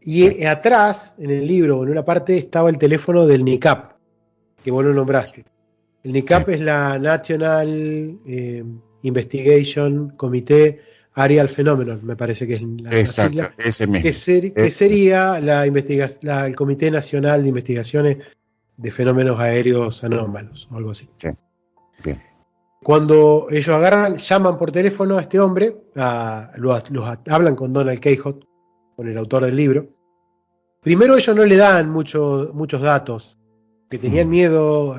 Speaker 2: Y atrás, en el libro, en una parte, estaba el teléfono del NICAP, que vos lo nombraste. El NICAP es la National Investigation Committee Aerial Phenomenon, me parece que es la sigla,
Speaker 1: ese mismo.
Speaker 2: Que sería el Comité Nacional de Investigaciones de Fenómenos Aéreos Anómalos, o algo así. Sí. Bien. Cuando ellos llaman por teléfono a este hombre, hablan con Donald Quixote, con el autor del libro. Primero ellos no le dan muchos datos, que tenían miedo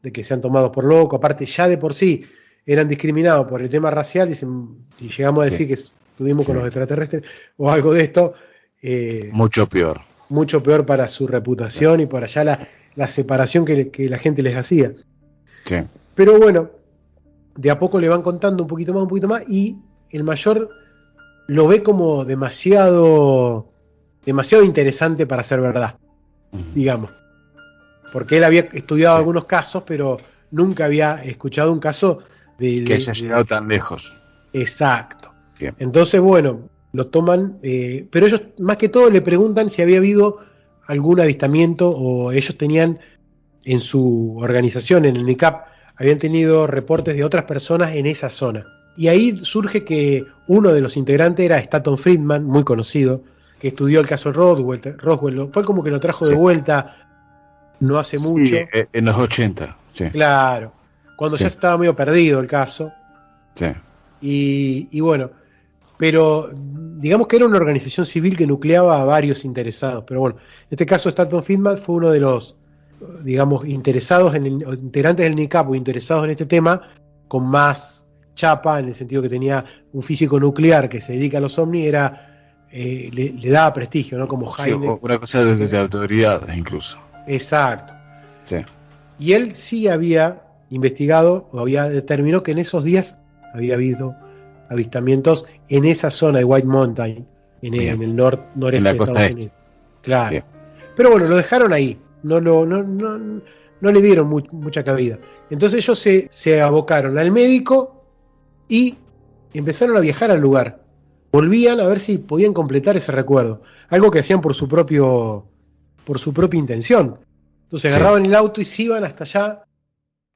Speaker 2: de que sean tomados por loco, aparte ya de por sí eran discriminados por el tema racial, y llegamos a decir que estuvimos con los extraterrestres o algo de esto.
Speaker 1: Mucho peor
Speaker 2: para su reputación y por allá la separación que la gente les hacía. Sí. Pero bueno, de a poco le van contando un poquito más, y el mayor lo ve como demasiado interesante para ser verdad, digamos. Porque él había estudiado algunos casos, pero nunca había escuchado un caso
Speaker 1: que haya llegado tan lejos.
Speaker 2: Exacto. Bien. Entonces, bueno, lo toman, pero ellos más que todo le preguntan si había habido algún avistamiento, o ellos tenían en su organización, en el NICAP, habían tenido reportes de otras personas en esa zona. Y ahí surge que uno de los integrantes era Stanton Friedman, muy conocido, que estudió el caso Roswell, fue como que lo trajo de vuelta. no hace
Speaker 1: Sí,
Speaker 2: mucho.
Speaker 1: en los 80, sí.
Speaker 2: Claro, cuando
Speaker 1: Sí.
Speaker 2: ya estaba medio perdido el caso.
Speaker 1: Sí.
Speaker 2: Y bueno, pero digamos que era una organización civil que nucleaba a varios interesados. Pero bueno, en este caso Stanton Friedman fue uno de los, digamos, interesados integrantes del NICAP o interesados en este tema con más chapa, en el sentido que tenía un físico nuclear que se dedica a los ovnis, le daba prestigio, ¿no? Como
Speaker 1: Sí,
Speaker 2: Heineck.
Speaker 1: una cosa desde la autoridad incluso.
Speaker 2: Exacto.
Speaker 1: Sí.
Speaker 2: Y él sí había investigado o había determinado que en esos días había habido avistamientos en esa zona de White Mountain, en
Speaker 1: Bien.
Speaker 2: el noreste
Speaker 1: En la
Speaker 2: de
Speaker 1: costa
Speaker 2: Estados
Speaker 1: este.
Speaker 2: Unidos. Claro.
Speaker 1: Bien.
Speaker 2: Pero bueno, lo dejaron ahí, no le dieron mucha cabida. Entonces ellos se abocaron al médico y empezaron a viajar al lugar. Volvían a ver si podían completar ese recuerdo. Algo que hacían por su propia intención. Entonces
Speaker 1: Sí.
Speaker 2: agarraban el auto y se iban hasta allá.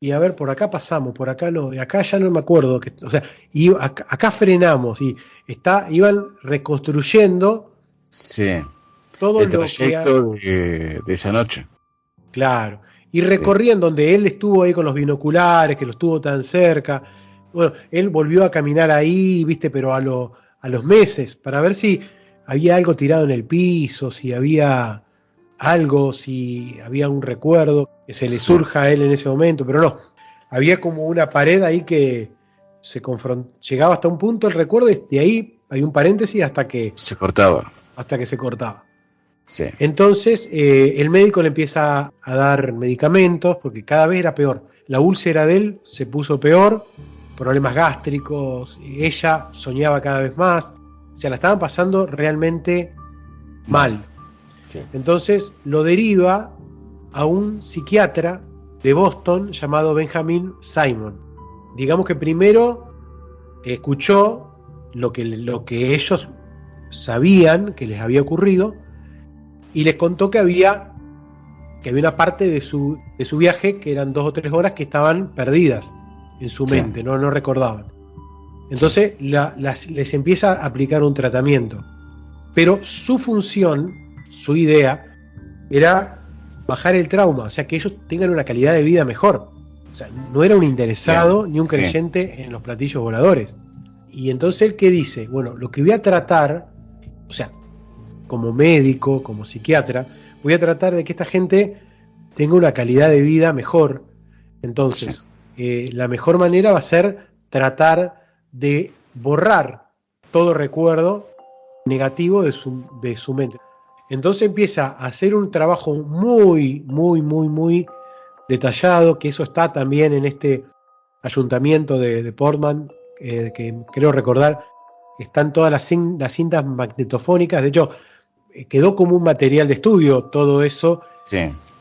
Speaker 2: Y a ver, por acá pasamos, por acá no, y acá ya no me acuerdo. O sea, acá frenamos y iban reconstruyendo
Speaker 1: Sí.
Speaker 2: todo
Speaker 1: El
Speaker 2: lo que
Speaker 1: trayecto de esa noche.
Speaker 2: claro. Y recorrían donde él estuvo ahí con los binoculares, que lo estuvo tan cerca. Bueno, él volvió a caminar ahí, viste, pero a los meses, para ver si había algo tirado en el piso, si había algo, si había un recuerdo que se le
Speaker 1: Sí.
Speaker 2: surja a él en ese momento, pero no. Había como una pared ahí que llegaba hasta un punto el recuerdo y de ahí hay un paréntesis hasta que
Speaker 1: Se cortaba.
Speaker 2: se cortaba.
Speaker 1: Sí.
Speaker 2: Entonces el médico le empieza a dar medicamentos porque cada vez era peor. La úlcera de él se puso peor, problemas gástricos, ella soñaba cada vez más, o sea, la estaban pasando realmente mal.
Speaker 1: Sí.
Speaker 2: Entonces lo deriva a un psiquiatra de Boston llamado Benjamin Simon. Digamos que primero escuchó lo que ellos sabían que les había ocurrido y les contó que había una parte de su viaje, que eran 2 o 3 horas, que estaban perdidas en su mente, no recordaban. Entonces les empieza a aplicar un tratamiento. Pero su función, su idea, era bajar el trauma, o sea, que ellos tengan una calidad de vida mejor. O sea, no era un interesado ni un creyente en los platillos voladores. Y entonces él, ¿qué dice? Bueno, lo que voy a tratar, o sea, como médico, como psiquiatra, voy a tratar de que esta gente tenga una calidad de vida mejor. Entonces, la mejor manera va a ser tratar de borrar todo recuerdo negativo de su mente. Entonces empieza a hacer un trabajo muy, muy, muy, muy detallado, que eso está también en este ayuntamiento de Portland, que creo recordar, están todas las cintas magnetofónicas, de hecho, quedó como un material de estudio todo eso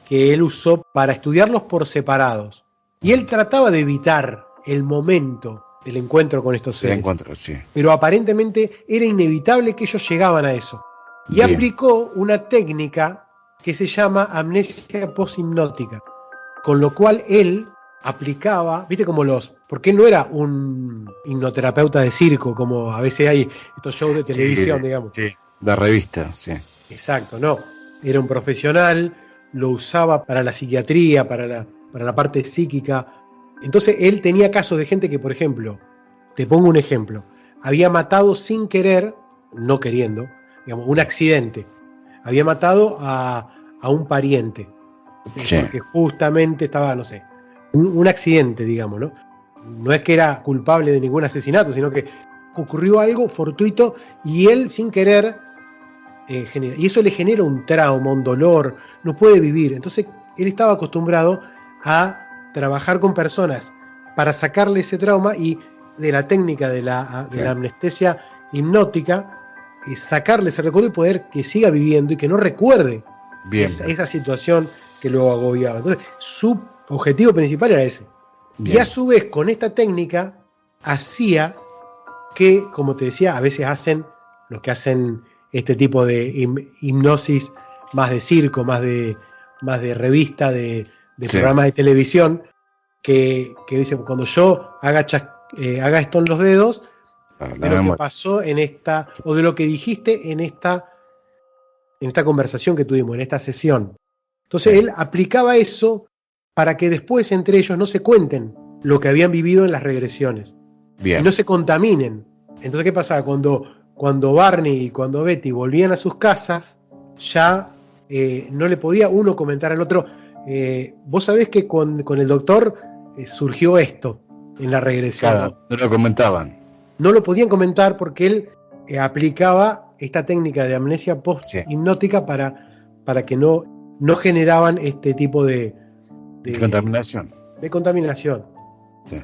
Speaker 2: que él usó para estudiarlos por separados. Y él trataba de evitar el momento del encuentro con estos seres. Pero aparentemente era inevitable que ellos llegaban a eso. Y aplicó una técnica que se llama amnesia poshipnótica, con lo cual él aplicaba, viste, como porque él no era un hipnoterapeuta de circo, como a veces hay estos shows de televisión, digamos.
Speaker 1: Sí, de revista, sí.
Speaker 2: Exacto, no. Era un profesional, lo usaba para la psiquiatría, para la parte psíquica. Entonces él tenía casos de gente que, por ejemplo, te pongo un ejemplo, había matado sin querer, no queriendo, digamos, un accidente. Había matado a un pariente. Porque justamente estaba, no sé, un accidente, digamos, ¿no? No es que era culpable de ningún asesinato, sino que ocurrió algo fortuito y él sin querer y eso le genera un trauma, un dolor, no puede vivir. Entonces él estaba acostumbrado a trabajar con personas para sacarle ese trauma y de la técnica de la anestesia hipnótica, sacarle ese recuerdo y poder que siga viviendo y que no recuerde esa situación que lo agobiaba. Entonces su objetivo principal era ese. Y a su vez con esta técnica hacía que, como te decía, a veces hacen los que hacen este tipo de hipnosis más de circo, más de revista, de programas de televisión, que dicen, cuando yo haga esto en los dedos, de lo que pasó en esta, o de lo que dijiste en esta conversación que tuvimos, en esta sesión. Entonces
Speaker 1: Sí.
Speaker 2: él aplicaba eso para que después entre ellos no se cuenten lo que habían vivido en las regresiones y
Speaker 1: Bien.
Speaker 2: no se contaminen. Entonces, ¿qué pasaba? Cuando Barney y cuando Betty volvían a sus casas, ya no le podía uno comentar al otro. Vos sabés que con el doctor surgió esto en la regresión.
Speaker 1: Claro, no lo comentaban.
Speaker 2: No lo podían comentar porque él aplicaba esta técnica de amnesia post-hipnótica para que no generaban este tipo de
Speaker 1: Contaminación.
Speaker 2: de contaminación.
Speaker 1: Sí.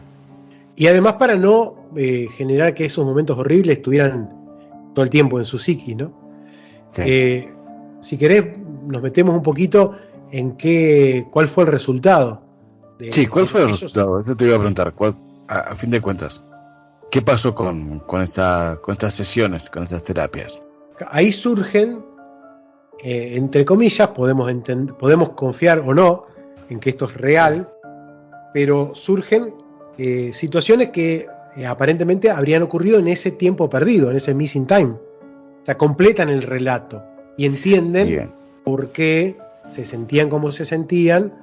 Speaker 2: Y además para no generar que esos momentos horribles estuvieran todo el tiempo en su psiquis, ¿no?
Speaker 1: Sí.
Speaker 2: Si querés, nos metemos un poquito en cuál fue el resultado.
Speaker 1: Sí, ¿cuál fue el resultado? Eso te iba a preguntar. A fin de cuentas, ¿qué pasó con estas sesiones, con estas terapias?
Speaker 2: Ahí surgen, entre comillas, podemos confiar o no en que esto es real, pero surgen situaciones que aparentemente habrían ocurrido en ese tiempo perdido, en ese missing time. O sea, completan el relato y entienden por qué se sentían como se sentían,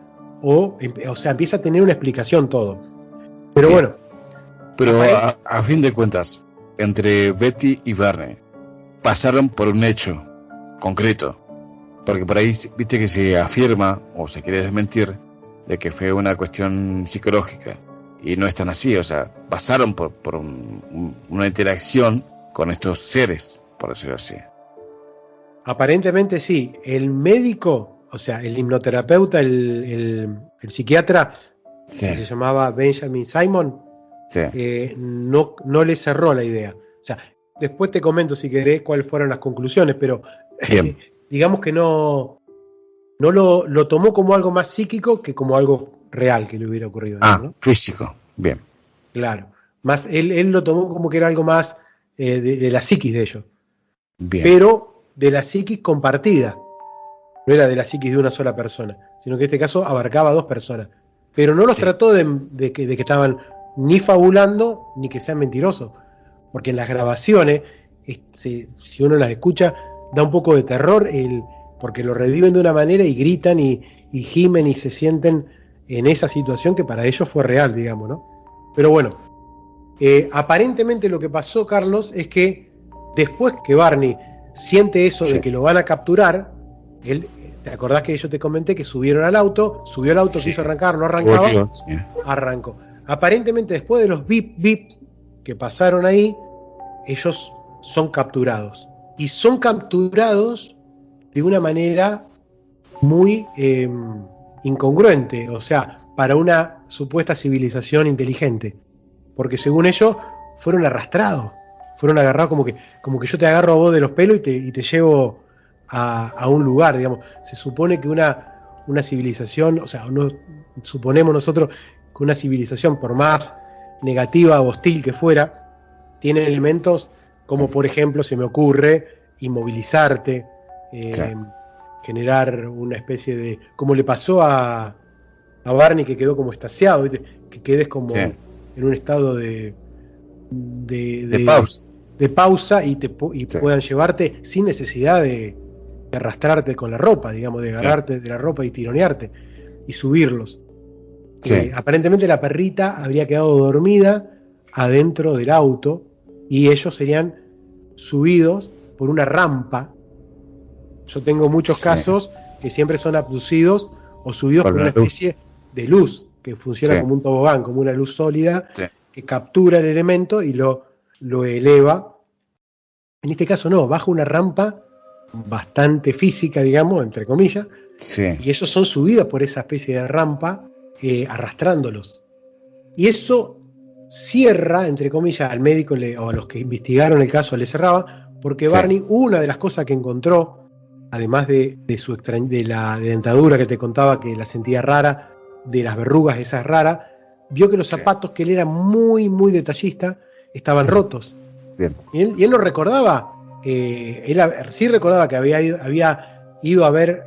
Speaker 2: o sea, empieza a tener una explicación todo. Pero bueno.
Speaker 1: Pero a fin de cuentas, entre Betty y Barney pasaron por un hecho concreto, porque por ahí viste que se afirma o se quiere desmentir de que fue una cuestión psicológica, y no es tan así. O sea, pasaron por una interacción con estos seres, por decirlo así.
Speaker 2: Aparentemente sí. El médico, o sea, el hipnoterapeuta, el psiquiatra, que se llamaba Benjamin Simon, no le cerró la idea. O sea, después te comento si querés cuáles fueron las conclusiones, pero digamos que no lo tomó como algo más psíquico que como algo real que le hubiera ocurrido. ¿No?
Speaker 1: Físico, bien.
Speaker 2: Claro. Más él lo tomó como que era algo más de la psiquis de ellos.
Speaker 1: Bien.
Speaker 2: Pero de la psiquis compartida. No era de la psiquis de una sola persona, sino que en este caso abarcaba a 2 personas. Pero no los trató de que estaban ni fabulando ni que sean mentirosos. Porque en las grabaciones, si uno las escucha, da un poco de terror, porque lo reviven de una manera y gritan y gimen y se sienten en esa situación que para ellos fue real, digamos, ¿no? Pero bueno, aparentemente lo que pasó, Carlos, es que después que Barney siente eso de que lo van a capturar, ¿te acordás que yo te comenté que subieron al auto? Subió al auto, quiso arrancar, no arrancaba, arrancó. Aparentemente después de los bip bip que pasaron ahí, ellos son capturados. Y son capturados de una manera muy incongruente, o sea, para una supuesta civilización inteligente. Porque según ellos, fueron arrastrados, fueron agarrados como que yo te agarro a vos de los pelos y te llevo a un lugar, digamos. Se supone que una civilización, o sea, suponemos nosotros que una civilización, por más negativa o hostil que fuera, tiene elementos como, por ejemplo, se me ocurre, inmovilizarte, generar una especie de... Como le pasó a Barney, que quedó como estasiado, ¿viste? Que quedes como en un estado de pausa y puedan llevarte sin necesidad de arrastrarte con la ropa, digamos, de agarrarte de la ropa y tironearte y subirlos. Aparentemente la perrita habría quedado dormida adentro del auto y ellos serían subidos por una rampa. Yo tengo muchos casos que siempre son abducidos o subidos por una especie de luz que funciona como un tobogán, como una luz sólida que captura el elemento y lo eleva. En este caso no, baja una rampa bastante física, digamos, entre comillas, y ellos son subidos por esa especie de rampa arrastrándolos. Y eso cierra, entre comillas, al médico o a los que investigaron el caso le cerraba, porque Barney, una de las cosas que encontró, además de la dentadura que te contaba que la sentía rara, de las verrugas esas raras, vio que los zapatos, que él era muy, muy detallista, estaban rotos.
Speaker 1: Bien.
Speaker 2: Y él no recordaba, él sí recordaba que había ido a ver,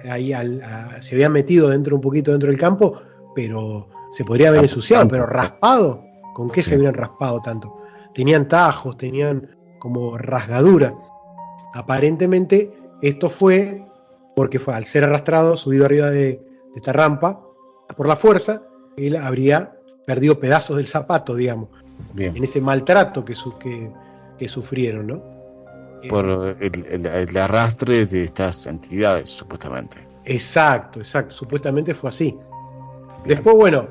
Speaker 2: se había metido un poquito dentro del campo, pero se podría haber ensuciado, pero raspado, ¿con qué se habían raspado tanto? Tenían tajos, tenían como rasgadura. Aparentemente esto fue porque fue al ser arrastrado, subido arriba de esta rampa, por la fuerza, él habría perdido pedazos del zapato, digamos,
Speaker 1: Bien.
Speaker 2: en ese maltrato que sufrieron, ¿no?
Speaker 1: Por el arrastre de estas entidades, supuestamente.
Speaker 2: Exacto, supuestamente fue así. Después, bueno,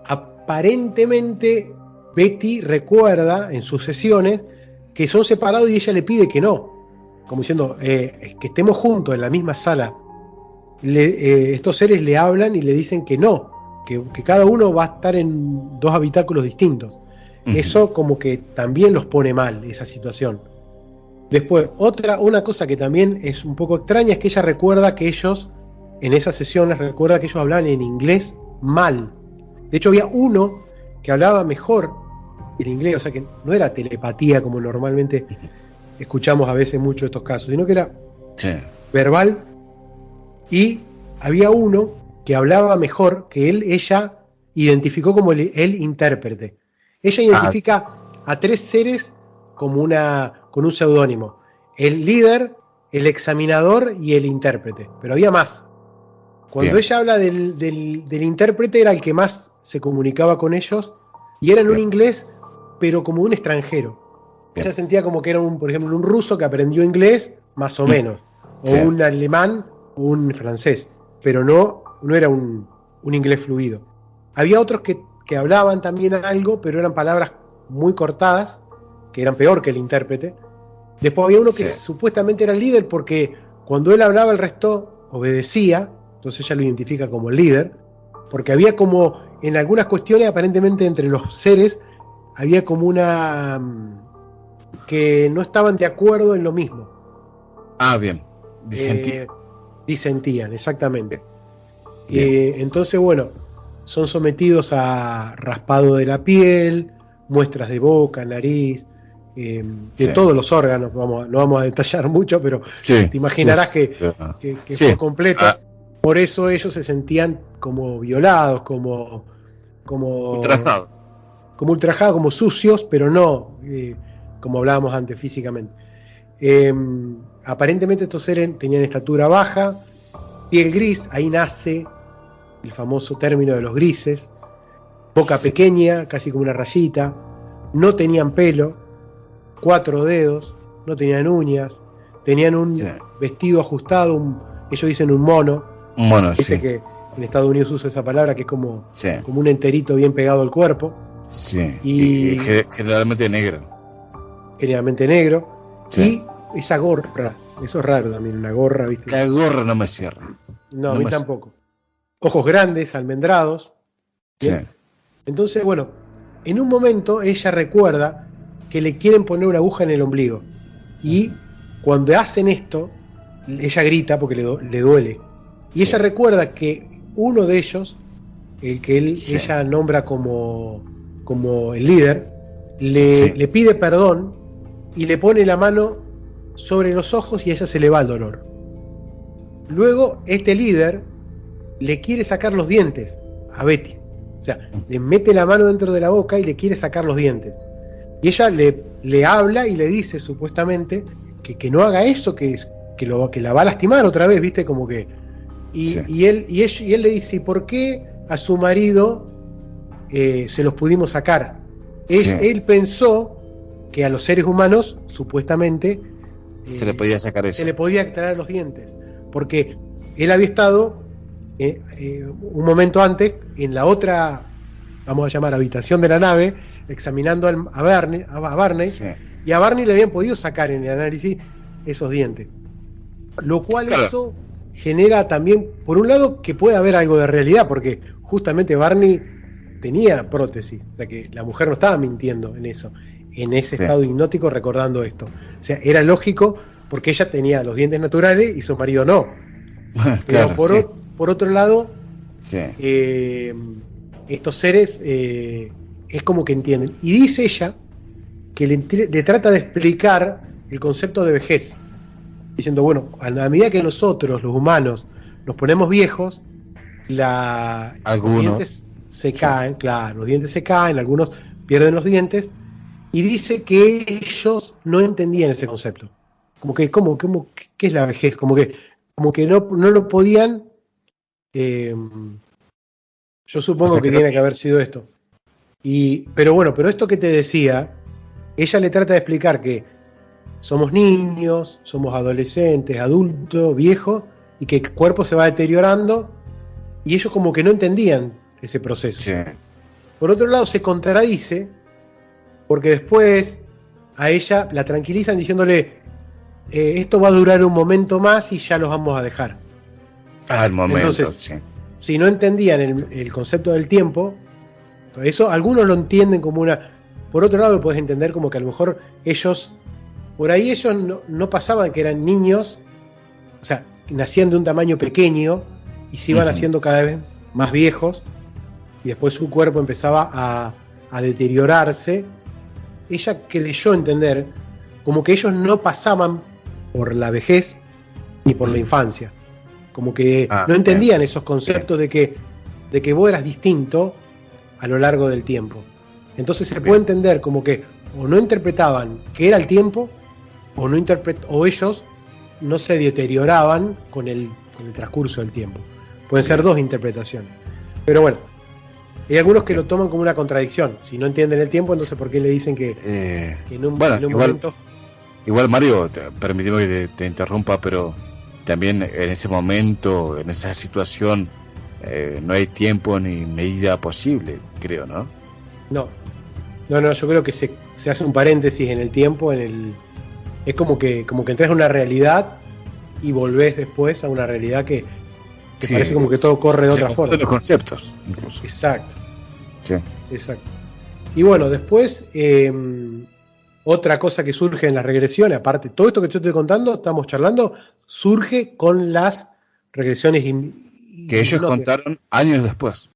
Speaker 2: aparentemente Betty recuerda en sus sesiones que son separados y ella le pide que no, como diciendo que estemos juntos en la misma sala. Estos seres le hablan y le dicen que no, que cada uno va a estar en 2 habitáculos distintos. Eso como que también los pone mal, esa situación. Después, una cosa que también es un poco extraña es que ella recuerda que ellos, en esas sesiones, recuerda que ellos hablaban en inglés mal. De hecho, había uno que hablaba mejor el inglés, o sea que no era telepatía como normalmente escuchamos a veces mucho estos casos, sino que era verbal, y había uno que hablaba mejor que ella identificó como el intérprete. Ella identifica a 3 seres como con un seudónimo: el líder, el examinador y el intérprete, pero había más. Cuando ella habla del intérprete, era el que más se comunicaba con ellos, y era en un inglés, pero como un extranjero. Ella sentía como que era por ejemplo, un ruso que aprendió inglés, más o menos, o un alemán o un francés, pero no era un inglés fluido. Había otros que hablaban también algo, pero eran palabras muy cortadas, que eran peor que el intérprete. Después había uno que supuestamente era el líder, porque cuando él hablaba el resto obedecía, entonces ella lo identifica como el líder, porque había como, en algunas cuestiones aparentemente entre los seres, había como que no estaban de acuerdo en lo mismo.
Speaker 1: Bien.
Speaker 2: Disentían, exactamente. Entonces, bueno, son sometidos a raspado de la piel, muestras de boca, nariz, de todos los órganos. No vamos a detallar mucho, pero te imaginarás que fue completo. Por eso ellos se sentían como violados, como ultrajados, como sucios, pero no como hablábamos antes, físicamente. Aparentemente estos seres tenían estatura baja, piel gris, ahí nace el famoso término de los grises, boca pequeña, casi como una rayita, no tenían pelo, 4 dedos, no tenían uñas, tenían un vestido ajustado, ellos dicen un mono.
Speaker 1: Un mono,
Speaker 2: dice que en Estados Unidos usa esa palabra, que es como un enterito bien pegado al cuerpo.
Speaker 1: Y generalmente negro.
Speaker 2: Y esa gorra, eso es raro también, una gorra, ¿viste?
Speaker 1: La gorra no me cierra.
Speaker 2: No, a mí tampoco. Ojos grandes, almendrados. Entonces, bueno, en un momento ella recuerda que le quieren poner una aguja en el ombligo. Y cuando hacen esto, ella grita porque le duele. Y ella recuerda que uno de ellos, el que ella nombra como el líder, le pide perdón y le pone la mano sobre los ojos y a ella se le va el dolor. Luego este líder le quiere sacar los dientes a Betty, o sea, le mete la mano dentro de la boca y le quiere sacar los dientes, y ella le habla y le dice supuestamente que no haga eso, que la va a lastimar otra vez, viste, como que y él le dice: ¿y por qué a su marido se los pudimos sacar? Él pensó que a los seres humanos supuestamente
Speaker 1: se le podía sacar eso,
Speaker 2: se le podía extraer los dientes, porque él había estado un momento antes en la otra, vamos a llamar, habitación de la nave, examinando a Barney, y a Barney le habían podido sacar en el análisis esos dientes, lo cual eso genera también, por un lado, que puede haber algo de realidad, porque justamente Barney tenía prótesis, o sea que la mujer no estaba mintiendo en eso, en ese estado hipnótico recordando esto. O sea, era lógico porque ella tenía los dientes naturales y su marido no. Pero por otro lado, estos seres es como que entienden. Y dice ella que le trata de explicar el concepto de vejez, diciendo, bueno, a la medida que nosotros, los humanos, nos ponemos viejos, los dientes se caen, los dientes se caen, algunos pierden los dientes, y dice que ellos no entendían ese concepto. ¿Qué es la vejez? Como que como que no lo podían. Yo supongo que tiene que haber sido esto. Pero esto que te decía, ella le trata de explicar que somos niños, somos adolescentes, adultos, viejos, y que el cuerpo se va deteriorando, y ellos como que no entendían ese proceso.
Speaker 1: Sí.
Speaker 2: Por otro lado, se contradice, porque después a ella la tranquilizan diciéndole, esto va a durar un momento más y ya los vamos a dejar.
Speaker 1: El momento.
Speaker 2: Entonces,
Speaker 1: sí.
Speaker 2: Si no entendían el concepto del tiempo, eso algunos lo entienden como una... Por otro lado, lo puedes entender como que a lo mejor ellos, por ahí ellos no pasaban que eran niños, o sea, nacían de un tamaño pequeño y se iban haciendo cada vez más viejos, y después su cuerpo empezaba a deteriorarse. Ella creyó entender como que ellos no pasaban por la vejez ni por la infancia, como que no entendían esos conceptos de que vos eras distinto a lo largo del tiempo. Entonces se puede entender como que o no interpretaban que era el tiempo, o ellos no se deterioraban con el transcurso del tiempo. Pueden ser dos interpretaciones. Pero bueno, hay algunos que lo toman como una contradicción. Si no entienden el tiempo, entonces ¿por qué le dicen que en un momento...
Speaker 1: Igual, Mario, permíteme que te interrumpa, pero también en ese momento, en esa situación, no hay tiempo ni medida posible, creo, ¿no?
Speaker 2: No, yo creo que se hace un paréntesis en el tiempo, es como que entras a una realidad y volvés después a una realidad que sí, parece como que todo corre de otra forma.
Speaker 1: Los conceptos, incluso.
Speaker 2: Exacto.
Speaker 1: Sí.
Speaker 2: Exacto. Y bueno, después, otra cosa que surge en las regresiones, aparte, todo esto que yo estoy contando, estamos charlando, surge con las regresiones
Speaker 1: que ellos contaron años después.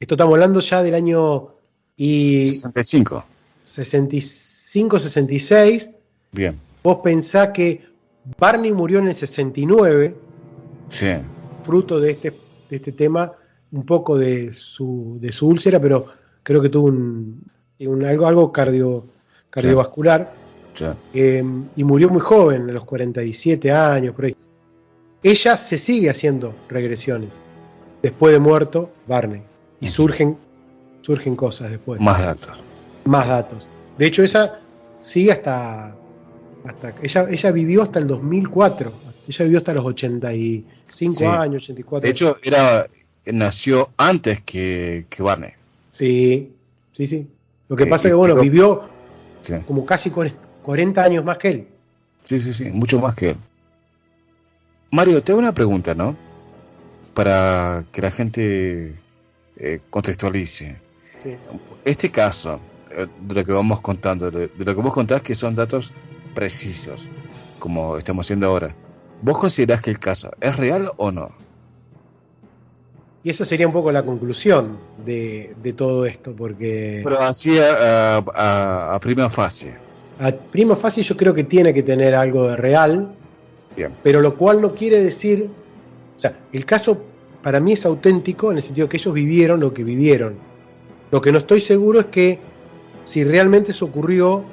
Speaker 2: Esto estamos hablando ya del año
Speaker 1: 65,
Speaker 2: 66.
Speaker 1: Bien.
Speaker 2: Vos pensás que Barney murió en el 69.
Speaker 1: Sí.
Speaker 2: Fruto de este tema, un poco de su úlcera, pero creo que tuvo algo cardiovascular.
Speaker 1: Sí.
Speaker 2: Y murió muy joven, a los 47 años, por ahí. Ella se sigue haciendo regresiones después de muerto Barney, y surgen cosas después.
Speaker 1: Más datos.
Speaker 2: De hecho, esa sigue hasta ella vivió hasta el 2004. Ella vivió hasta los 85 años, 84.
Speaker 1: De hecho, nació antes que Barney.
Speaker 2: Sí. Lo que pasa es que, vivió como casi 40 años más que él.
Speaker 1: Sí, mucho más que él. Mario, te hago una pregunta, ¿no? Para que la gente contextualice.
Speaker 2: Sí.
Speaker 1: Este caso, de lo que vamos contando, de lo que vos contás, que son datos precisos, como estamos haciendo ahora, ¿vos considerás que el caso es real o no?
Speaker 2: Y esa sería un poco la conclusión de todo esto, porque...
Speaker 1: Pero así a prima facie.
Speaker 2: A prima facie yo creo que tiene que tener algo de real.
Speaker 1: Bien.
Speaker 2: Pero lo cual no quiere decir... O sea, el caso para mí es auténtico en el sentido que ellos vivieron lo que vivieron. Lo que no estoy seguro es que si realmente eso ocurrió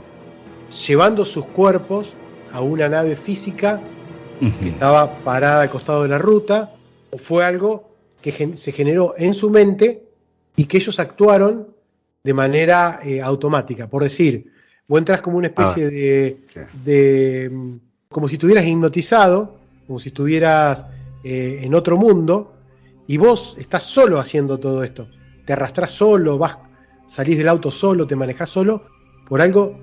Speaker 2: llevando sus cuerpos a una nave física que estaba parada al costado de la ruta, o fue algo que se generó en su mente y que ellos actuaron de manera automática. Por decir, vos entras como una especie de como si estuvieras hipnotizado, como si estuvieras en otro mundo, y vos estás solo haciendo todo esto. Te arrastrás solo, salís del auto solo, te manejás solo, por algo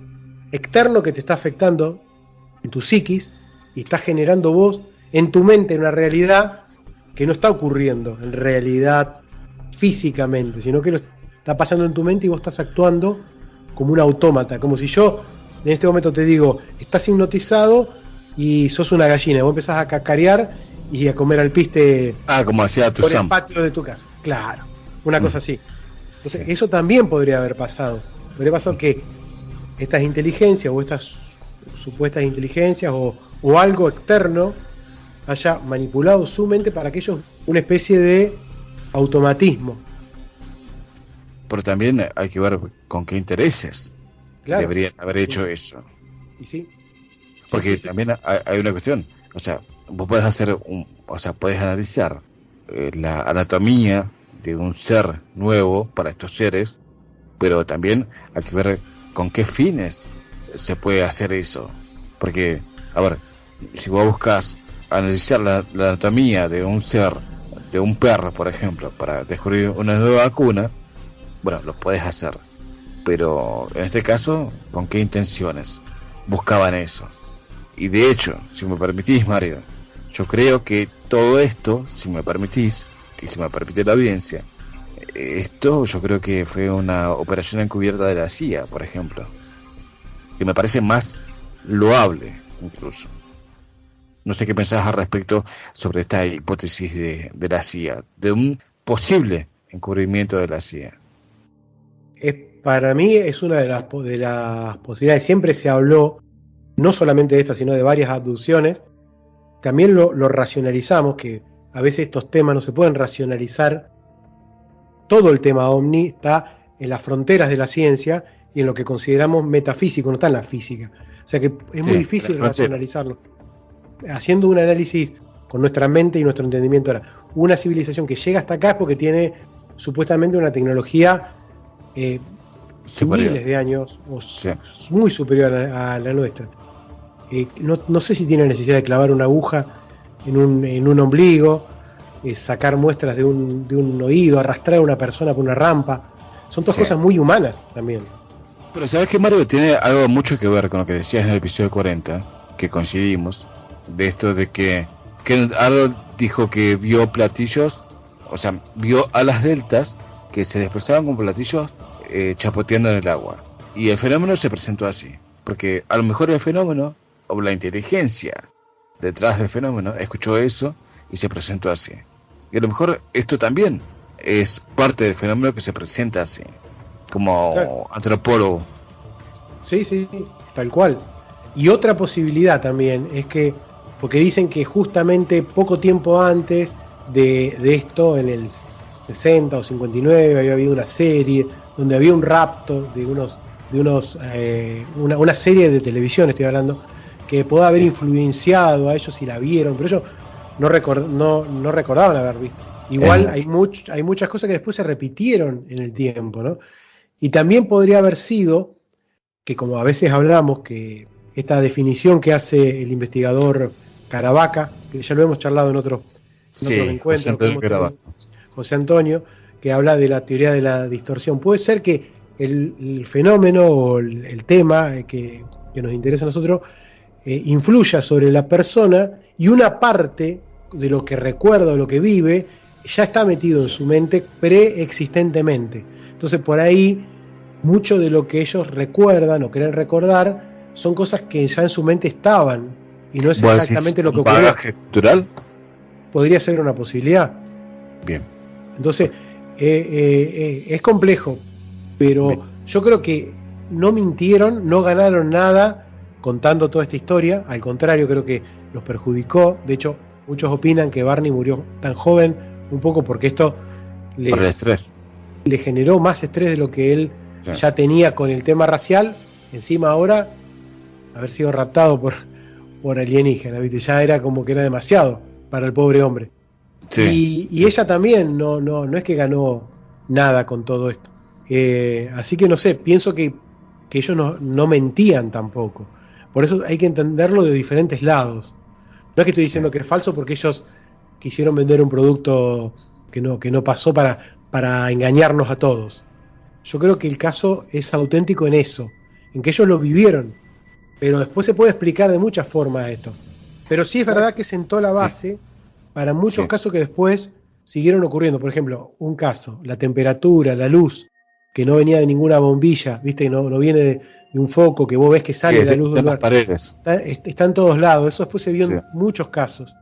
Speaker 2: externo que te está afectando en tu psiquis, y está generando vos en tu mente una realidad que no está ocurriendo en realidad físicamente, sino que lo está pasando en tu mente y vos estás actuando como un autómata, como si yo en este momento te digo, estás hipnotizado y sos una gallina, y vos empezás a cacarear y a comer alpiste
Speaker 1: como hacía tu
Speaker 2: por
Speaker 1: Sam.
Speaker 2: el patio de tu casa. Claro, una cosa así. Entonces, eso también podría haber pasado. Podría pasar que estas inteligencias o estas supuestas inteligencias o algo externo haya manipulado su mente para que ellos una especie de automatismo.
Speaker 1: Pero también hay que ver con qué intereses deberían haber hecho eso.
Speaker 2: ¿Y sí?
Speaker 1: Porque también hay una cuestión. O sea, vos podés hacer podés analizar la anatomía de un ser nuevo para estos seres, pero también hay que ver con qué fines se puede hacer eso. Porque, a ver, si vos buscas analizar la anatomía de un ser, de un perro, por ejemplo, para descubrir una nueva vacuna, bueno, lo podés hacer. Pero en este caso, ¿con qué intenciones buscaban eso? Y de hecho, si me permitís, Mario, yo creo que todo esto, si me permitís, y si me permite la audiencia, esto yo creo que fue una operación encubierta de la CIA, por ejemplo, que me parece más loable incluso. No sé qué pensás al respecto sobre esta hipótesis de la CIA, de un posible encubrimiento de la CIA.
Speaker 2: Para mí es una de las posibilidades. Siempre se habló, no solamente de esta, sino de varias abducciones. También lo racionalizamos, que a veces estos temas no se pueden racionalizar. Todo el tema OVNI está en las fronteras de la ciencia y en lo que consideramos metafísico, no está en la física. O sea que es muy difícil racionalizarlo. Haciendo un análisis con nuestra mente y nuestro entendimiento, ahora, una civilización que llega hasta acá es porque tiene supuestamente una tecnología miles de años, muy superior a la nuestra. No sé si tiene necesidad de clavar una aguja en un ombligo, sacar muestras de un oído, arrastrar a una persona por una rampa. Son todas cosas muy humanas también.
Speaker 1: Pero sabes que, Mario, tiene algo mucho que ver con lo que decías en el episodio 40, que coincidimos, de esto de que Kenneth Arnold dijo que vio platillos, o sea, vio alas deltas que se desplazaban con platillos chapoteando en el agua. Y el fenómeno se presentó así, porque a lo mejor el fenómeno, o la inteligencia detrás del fenómeno, escuchó eso y se presentó así. Y a lo mejor esto también es parte del fenómeno que se presenta así, como antropólogo.
Speaker 2: Sí, tal cual. Y otra posibilidad también es que, porque dicen que justamente poco tiempo antes de esto, en el 60 o 59, había habido una serie donde había un rapto de una serie de televisión, estoy hablando, que puede haber influenciado a ellos si la vieron, pero ellos no recordaban haber visto. Igual hay muchas cosas que después se repitieron en el tiempo, ¿no? Y también podría haber sido que, como a veces hablamos, que esta definición que hace el investigador Caravaca, que ya lo hemos charlado en otros encuentros, José Antonio, que habla de la teoría de la distorsión. Puede ser que el fenómeno o el tema que nos interesa a nosotros influya sobre la persona, y una parte de lo que recuerda o lo que vive ya está metido en su mente preexistentemente. Entonces, por ahí, mucho de lo que ellos recuerdan o creen recordar son cosas que ya en su mente estaban y no es exactamente lo que ocurrió.
Speaker 1: ¿Bagaje cultural?
Speaker 2: Podría ser una posibilidad.
Speaker 1: Bien.
Speaker 2: Entonces, es complejo, pero bien, yo creo que no mintieron, no ganaron nada contando toda esta historia. Al contrario, creo que los perjudicó. De hecho, muchos opinan que Barney murió tan joven un poco porque esto le generó más estrés de lo que él ya tenía con el tema racial. Encima ahora haber sido raptado por alienígenas, ¿viste? Ya era como que era demasiado para el pobre hombre. Y ella también no es que ganó nada con todo esto. Así que no sé, pienso que ellos no mentían tampoco. Por eso hay que entenderlo de diferentes lados. No es que estoy diciendo que es falso porque ellos quisieron vender un producto que no pasó para engañarnos a todos. Yo creo que el caso es auténtico en eso, en que ellos lo vivieron, pero después se puede explicar de muchas formas esto. Pero sí es verdad que sentó la base para muchos casos que después siguieron ocurriendo. Por ejemplo, un caso, la temperatura, la luz, que no venía de ninguna bombilla, viste, no viene de un foco, que vos ves que sale la luz de un lugar.
Speaker 1: Paredes.
Speaker 2: Está en todos lados. Eso después se vio en muchos casos.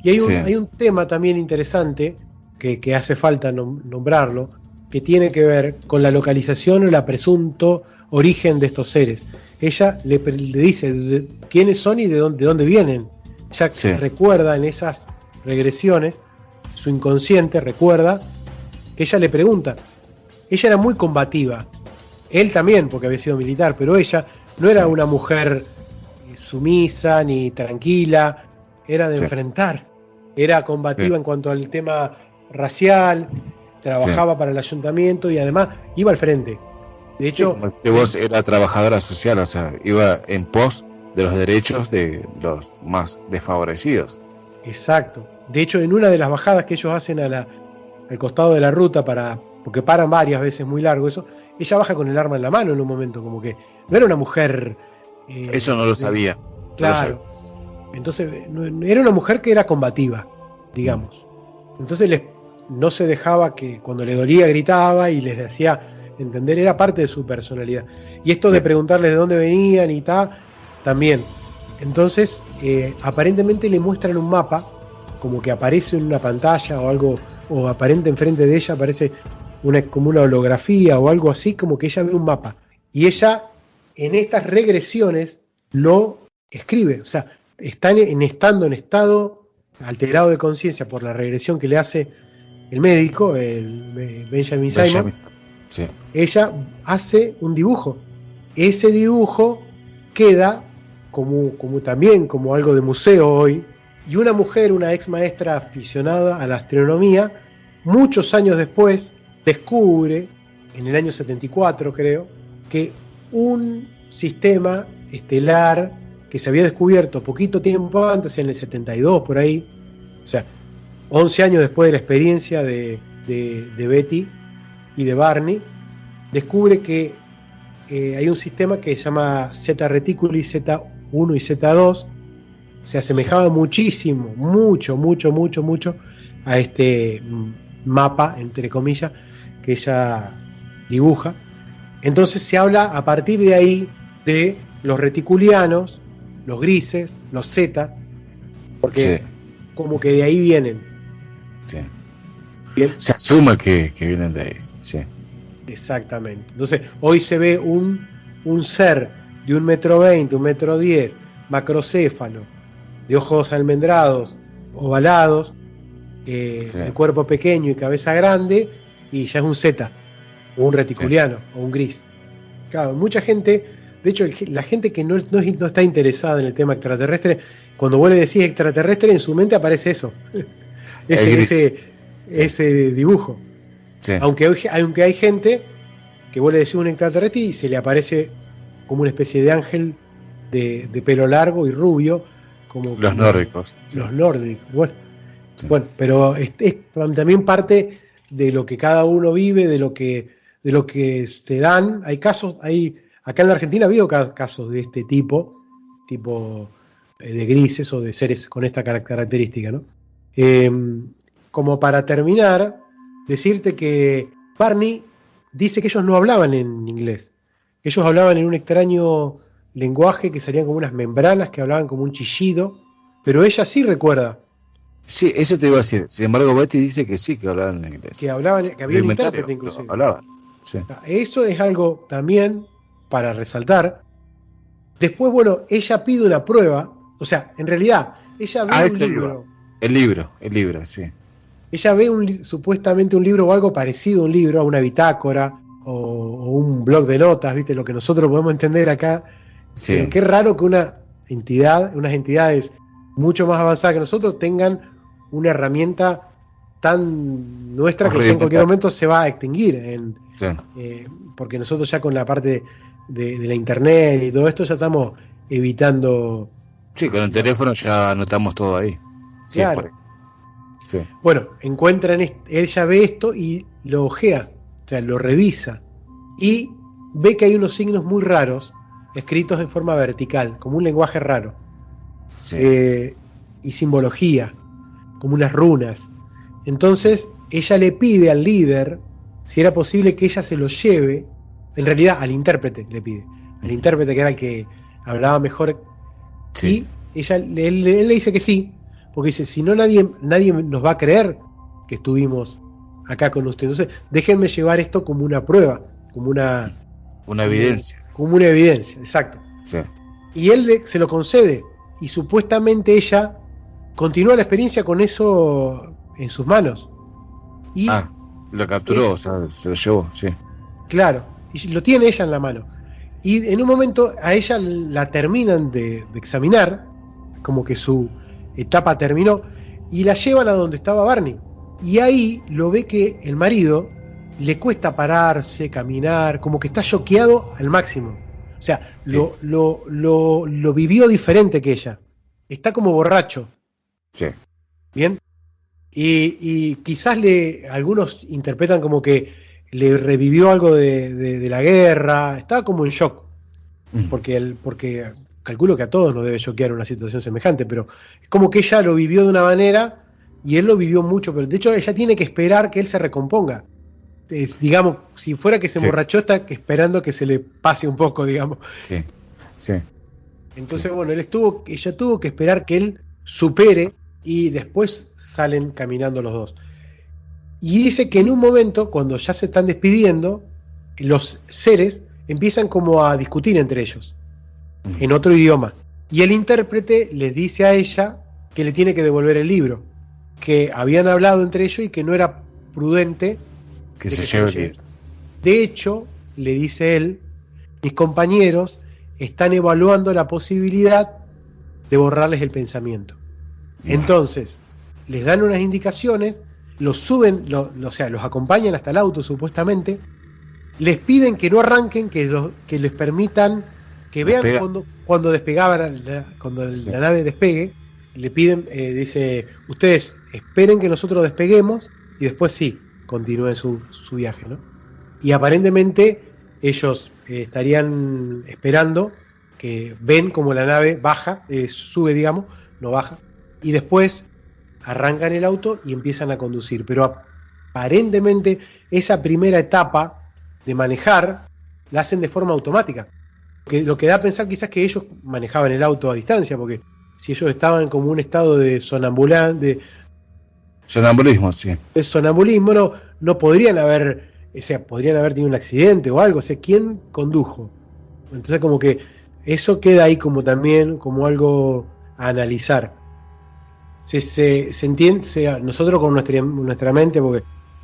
Speaker 2: Y hay un tema también interesante que hace falta nombrarlo, que tiene que ver con la localización o el presunto origen de estos seres. Ella le dice quiénes son y de dónde vienen. Ella recuerda en esas regresiones, su inconsciente recuerda que ella le pregunta. Ella era muy combativa, él también porque había sido militar, pero ella no era una mujer sumisa ni tranquila. era de enfrentar, era combativa en cuanto al tema racial, trabajaba para el ayuntamiento y además iba al frente. De hecho,
Speaker 1: vos era trabajadora social, o sea, iba en pos de los derechos de los más desfavorecidos.
Speaker 2: Exacto. De hecho, en una de las bajadas que ellos hacen al costado de la ruta, porque paran varias veces muy largo eso, ella baja con el arma en la mano en un momento, como que no era una mujer...
Speaker 1: eso no lo sabía.
Speaker 2: Claro.
Speaker 1: No lo sabía.
Speaker 2: Entonces, era una mujer que era combativa, digamos. Entonces no se dejaba, que cuando le dolía gritaba y les hacía entender, era parte de su personalidad. Y esto de preguntarles de dónde venían y tal, también. Entonces, aparentemente le muestran un mapa, como que aparece en una pantalla o algo, o aparente enfrente de ella aparece como una holografía o algo así, como que ella ve un mapa. Y ella, en estas regresiones, lo escribe. O sea, estando en estado alterado de conciencia por la regresión que le hace el médico, el Benjamin Simon,
Speaker 1: sí.
Speaker 2: Ella hace un dibujo. Ese dibujo queda como también como algo de museo hoy, y una mujer, una ex maestra aficionada a la astronomía, muchos años después descubre, en el año 74 creo, que un sistema estelar que se había descubierto poquito tiempo antes, en el 72 por ahí, o sea, 11 años después de la experiencia de Betty y de Barney, descubre que hay un sistema que se llama Zeta Reticuli, Z1 y Z2, se asemejaba muchísimo, mucho a este mapa, entre comillas, que ella dibuja. Entonces se habla a partir de ahí de los reticulianos, los grises, los Z, porque como que de ahí vienen.
Speaker 1: Sí. Bien. Se asume que vienen de ahí, sí.
Speaker 2: Exactamente. Entonces, hoy se ve un ser de 1,20 metros, 1,10 metros, macrocéfalo, de ojos almendrados, ovalados, de cuerpo pequeño y cabeza grande, y ya es un Z, o un reticuliano, o un gris. Claro, mucha gente, de hecho, la gente que no está interesada en el tema extraterrestre, cuando vos le decís extraterrestre, en su mente aparece eso, ese dibujo. Sí. Aunque hay gente que vos le decís un extraterrestre y se le aparece como una especie de ángel de pelo largo y rubio, como
Speaker 1: los nórdicos.
Speaker 2: Los nórdicos, bueno, pero es también parte de lo que cada uno vive, de lo que se dan. Hay casos, acá en la Argentina ha habido casos de este tipo de grises o de seres con esta característica, ¿no? Como para terminar, decirte que Barney dice que ellos no hablaban en inglés, que ellos hablaban en un extraño lenguaje que salían como unas membranas que hablaban como un chillido, pero ella sí recuerda.
Speaker 1: Sí, eso te iba a decir. Sin embargo, Betty dice que sí, que hablaban en inglés.
Speaker 2: Que había un intérprete inclusive.
Speaker 1: Hablaban. Sí.
Speaker 2: Eso es algo también para resaltar. Después, bueno, ella pide una prueba, o sea, en realidad, ella ve un libro.
Speaker 1: El libro, sí.
Speaker 2: Ella ve supuestamente un libro o algo parecido a un libro, a una bitácora o un blog de notas, ¿viste? Lo que nosotros podemos entender acá. Sí. Pero qué raro que unas entidades mucho más avanzadas que nosotros tengan una herramienta tan nuestra que en cualquier momento se va a extinguir. Porque nosotros ya con la parte de la internet y todo esto ya estamos evitando...
Speaker 1: Sí, con el teléfono ya anotamos todo ahí. Sí,
Speaker 2: claro. Sí. Bueno, ella ve esto y lo ojea, o sea, lo revisa y ve que hay unos signos muy raros escritos en forma vertical, como un lenguaje raro, y simbología, como unas runas. Entonces ella le pide al líder si era posible que ella se lo lleve, en realidad al intérprete le pide, al intérprete que era el que hablaba mejor, y él le dice que sí, porque dice, si no nadie nos va a creer que estuvimos acá con usted. Entonces, déjenme llevar esto como una prueba, como una
Speaker 1: evidencia.
Speaker 2: Como una evidencia, exacto.
Speaker 1: Sí.
Speaker 2: Y él se lo concede, y supuestamente ella continúa la experiencia con eso en sus manos. Y
Speaker 1: lo capturó, o sea, se lo llevó, sí.
Speaker 2: Claro, y lo tiene ella en la mano. Y en un momento a ella la terminan de examinar, como que etapa terminó, y la llevan a donde estaba Barney. Y ahí lo ve que el marido le cuesta pararse, caminar, como que está choqueado al máximo. O sea,
Speaker 1: Sí.
Speaker 2: lo vivió diferente que ella. Está como borracho.
Speaker 1: Sí.
Speaker 2: ¿Bien? Y quizás algunos interpretan como que le revivió algo de la guerra. Estaba como en shock. Porque calculo que a todos nos debe choquear una situación semejante, pero es como que ella lo vivió de una manera y él lo vivió mucho, pero de hecho ella tiene que esperar que él se recomponga. Digamos, si fuera que se emborrachó, está esperando que se le pase un poco, digamos.
Speaker 1: Sí, sí.
Speaker 2: Entonces, bueno, ella tuvo que esperar que él supere y después salen caminando los dos. Y dice que en un momento, cuando ya se están despidiendo, los seres empiezan como a discutir entre ellos, en otro idioma. Y el intérprete les dice a ella que le tiene que devolver el libro, que habían hablado entre ellos y que no era prudente
Speaker 1: que se lleve el libro.
Speaker 2: De hecho, le dice él, mis compañeros están evaluando la posibilidad de borrarles el pensamiento. Entonces, les dan unas indicaciones, los suben, o sea, los acompañan hasta el auto supuestamente, les piden que no arranquen, que les permitan que vean cuando despegaba la nave despegue, le piden, dice, ustedes esperen que nosotros despeguemos y después sí, continúen su viaje, ¿no? Y aparentemente ellos estarían esperando, que ven como la nave baja, sube, digamos, no baja, y después arrancan el auto y empiezan a conducir. Pero aparentemente esa primera etapa de manejar la hacen de forma automática. Lo que da a pensar quizás que ellos manejaban el auto a distancia, porque si ellos estaban como en un estado de
Speaker 1: sonambulismo, sí.
Speaker 2: De sonambulismo, no podrían haber, o sea, podrían haber tenido un accidente o algo, o sea, ¿quién condujo? Entonces como que eso queda ahí como también como algo a analizar. Se entiende, nosotros con nuestra mente, porque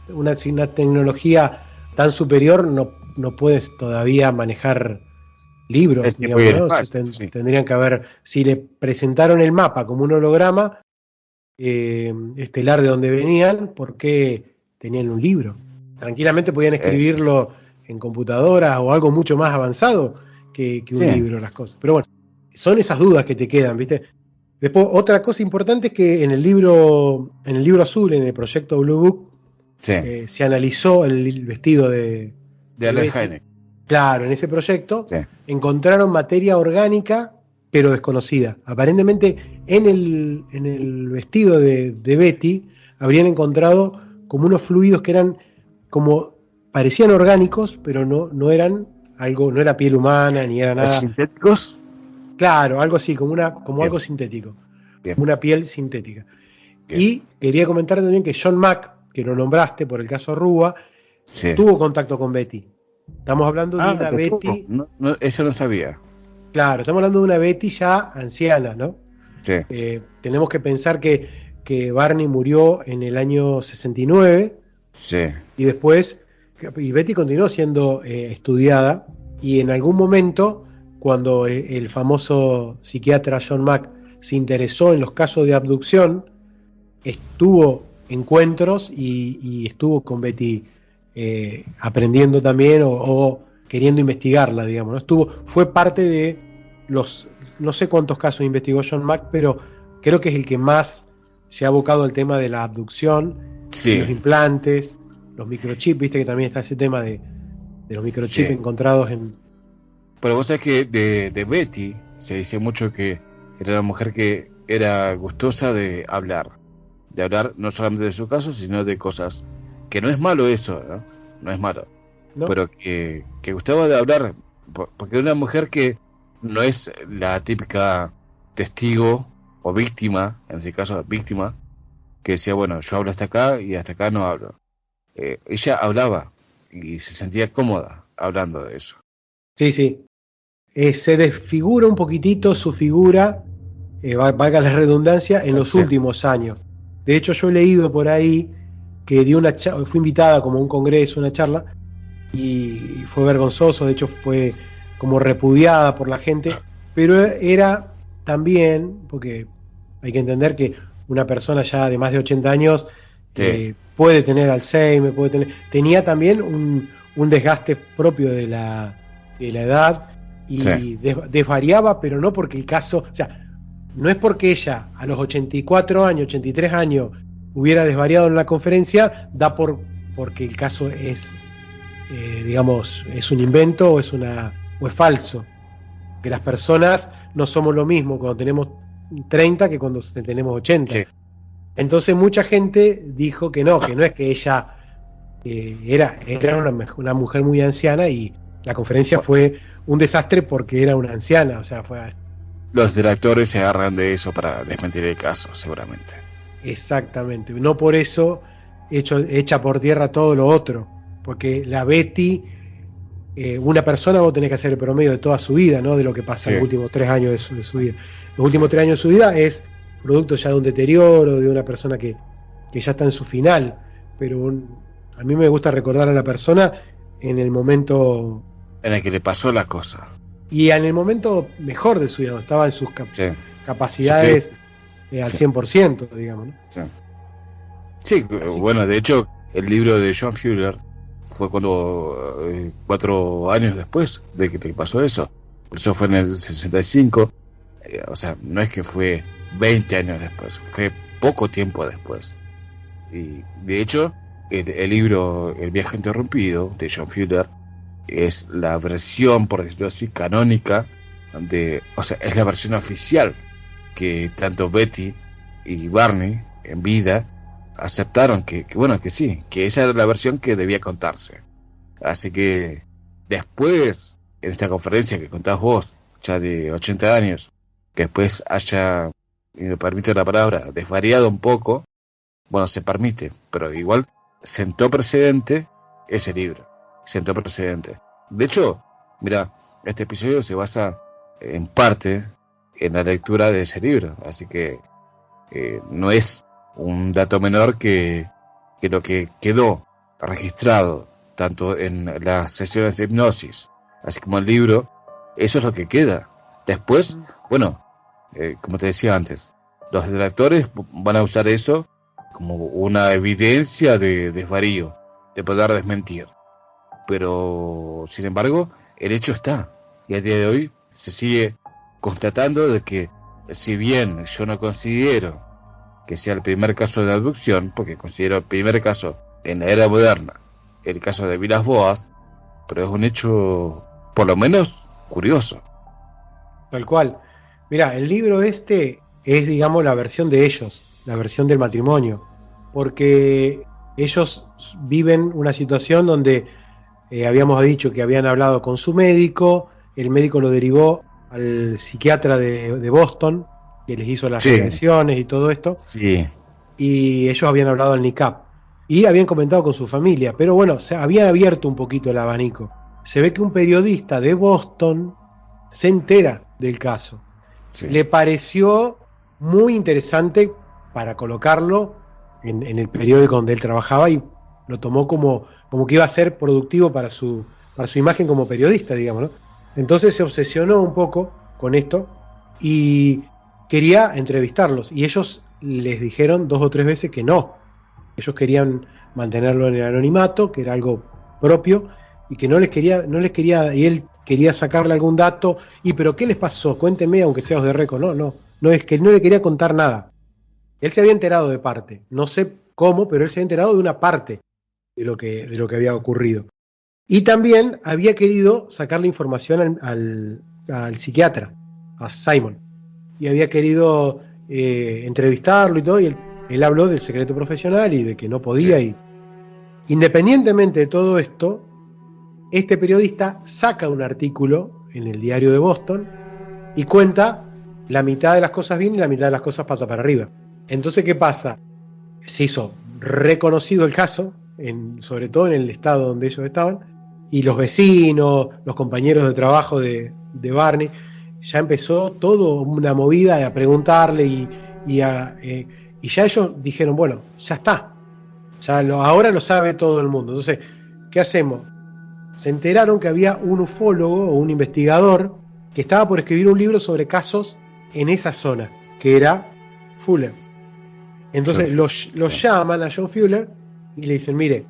Speaker 2: una tecnología tan superior no puedes todavía manejar libros, digamos, ¿no? Tendrían que haber, si le presentaron el mapa como un holograma estelar de donde venían, ¿por qué tenían un libro? Tranquilamente podían escribirlo en computadoras o algo mucho más avanzado que un libro, las cosas. Pero bueno, son esas dudas que te quedan, ¿viste? Después, otra cosa importante es que en el libro azul, en el proyecto Blue Book, se analizó el vestido de
Speaker 1: Allen Hynek.
Speaker 2: Claro, en ese proyecto encontraron materia orgánica pero desconocida. Aparentemente en el vestido de Betty habrían encontrado como unos fluidos que eran como parecían orgánicos, pero no eran algo, no era piel humana ni era nada.
Speaker 1: ¿Sintéticos?
Speaker 2: Claro, algo así, como algo sintético, una piel sintética. Bien. Y quería comentar también que John Mack, que lo nombraste por el caso Rúa, tuvo contacto con Betty. Estamos hablando de una Betty.
Speaker 1: Eso no sabía.
Speaker 2: Claro, estamos hablando de una Betty ya anciana, ¿no?
Speaker 1: Sí.
Speaker 2: Tenemos que pensar que Barney murió en el año 69.
Speaker 1: Sí.
Speaker 2: Y después, y Betty continuó siendo estudiada. Y en algún momento, cuando el famoso psiquiatra John Mack se interesó en los casos de abducción, tuvo encuentros y estuvo con Betty aprendiendo también o queriendo investigarla, digamos, ¿no? Fue parte de los, no sé cuántos casos investigó John Mack, pero creo que es el que más se ha abocado al tema de la abducción, los implantes, los microchips, viste que también está ese tema de los microchips encontrados en...
Speaker 1: Pero vos sabés que de Betty se dice mucho que era una mujer que era gustosa de hablar no solamente de su caso, sino de cosas, que no es malo eso, no es malo, ¿no? Pero que gustaba de hablar, porque era una mujer que no es la típica testigo o víctima, en ese caso víctima, que decía, bueno, yo hablo hasta acá y hasta acá no hablo. Ella hablaba y se sentía cómoda hablando de eso.
Speaker 2: Sí. Se desfigura un poquitito su figura, valga la redundancia, en los últimos años. De hecho, yo he leído por ahí que fue invitada como a un congreso, una charla, y fue vergonzoso, de hecho fue como repudiada por la gente, pero era también, porque Hay que entender que una persona ya de más de 80 años
Speaker 1: Sí.
Speaker 2: puede tener Alzheimer, tenía también un desgaste propio de la edad
Speaker 1: Sí.
Speaker 2: y desvariaba, pero no porque el caso, o sea, no es porque ella a los 84 años, 83 años hubiera desvariado en la conferencia, porque el caso es, digamos, es un invento o es falso. Que las personas no somos lo mismo cuando tenemos 30 que cuando tenemos 80.
Speaker 1: Sí.
Speaker 2: Entonces mucha gente dijo que no es que ella era una mujer muy anciana y la conferencia fue un desastre porque era una anciana, o sea, fue
Speaker 1: Los detractores se agarran de eso para desmentir el caso, seguramente.
Speaker 2: exactamente, no por eso echa por tierra todo lo otro, porque la Betty, una persona vos tenés que hacer el promedio de toda su vida, no de lo que pasa en los últimos 3 años de su vida. Los últimos 3 años de su vida es producto ya de un deterioro, de una persona que ya está en su final, pero a mí me gusta recordar a la persona en el momento
Speaker 1: En el que le pasó la cosa.
Speaker 2: y en el momento mejor de su vida, estaba en sus
Speaker 1: Sí.
Speaker 2: capacidades al
Speaker 1: Sí.
Speaker 2: 100%, digamos, ¿no?
Speaker 1: Sí. Sí, bueno, de hecho, el libro de John Fuller fue cuando 4 años después de que le pasó eso. Eso fue en el 65. O sea, no es que fue 20 años después, fue poco tiempo después. Y de hecho, el libro El viaje interrumpido de John Fuller es la versión, por decirlo así, canónica o sea, es la versión oficial que tanto Betty y Barney en vida aceptaron que bueno, que sí, que esa era la versión que debía contarse. Así que después, en esta conferencia que contás vos, ya de 80 años, que después haya, y me permite la palabra, desvariado un poco, bueno, se permite, pero igual sentó precedente ese libro, sentó precedente. De hecho, mira, este episodio se basa en parte en la lectura de ese libro, así que no es un dato menor que lo que quedó registrado tanto en las sesiones de hipnosis así como el libro, eso es lo que queda. Después, bueno, como te decía antes, los detractores van a usar eso como una evidencia de desvarío, de poder desmentir, pero sin embargo el hecho está, y a día de hoy se sigue constatando de que, si bien yo no considero que sea el primer caso de abducción, porque considero el primer caso en la era moderna el caso de Vilas Boas, pero es un hecho por lo menos curioso.
Speaker 2: Tal cual. Mira, el libro este es, digamos, la versión de ellos, la versión del matrimonio, porque ellos viven una situación donde habíamos dicho que habían hablado con su médico, el médico lo derivó al psiquiatra de Boston, que les hizo las regresiones y todo esto,
Speaker 1: Sí.
Speaker 2: y ellos habían hablado al NICAP y habían comentado con su familia, pero bueno, se había abierto un poquito el abanico. Se ve que un periodista de Boston se entera del caso.
Speaker 1: Sí.
Speaker 2: Le pareció muy interesante para colocarlo en el periódico donde él trabajaba y lo tomó como que iba a ser productivo para su imagen como periodista, digamos, ¿no? Entonces se obsesionó un poco con esto y quería entrevistarlos, y ellos les dijeron 2 o 3 veces que no. Ellos querían mantenerlo en el anonimato, que era algo propio, y que no les quería, y él quería sacarle algún dato, pero ¿qué les pasó? Cuénteme, aunque sea de récord. No es que no le quería contar nada. Él se había enterado de parte, no sé cómo, pero él se había enterado de una parte de lo que había ocurrido. Y también había querido sacarle información al psiquiatra, a Simon, y había querido entrevistarlo y todo, y él habló del secreto profesional y de que no podía. Sí. Y independientemente de todo esto, este periodista saca un artículo en el diario de Boston y cuenta la mitad de las cosas bien y la mitad de las cosas pasa para arriba. Entonces, ¿qué pasa? Se hizo reconocido el caso, sobre todo en el estado donde ellos estaban, y los vecinos, los compañeros de trabajo de Barney, ya empezó todo una movida a preguntarle y ya ellos dijeron, bueno, ya está, ahora lo sabe todo el mundo. Entonces, ¿qué hacemos? Se enteraron que había un ufólogo o un investigador que estaba por escribir un libro sobre casos en esa zona, que era Fuller. Entonces los llaman a John Fuller y le dicen, mire,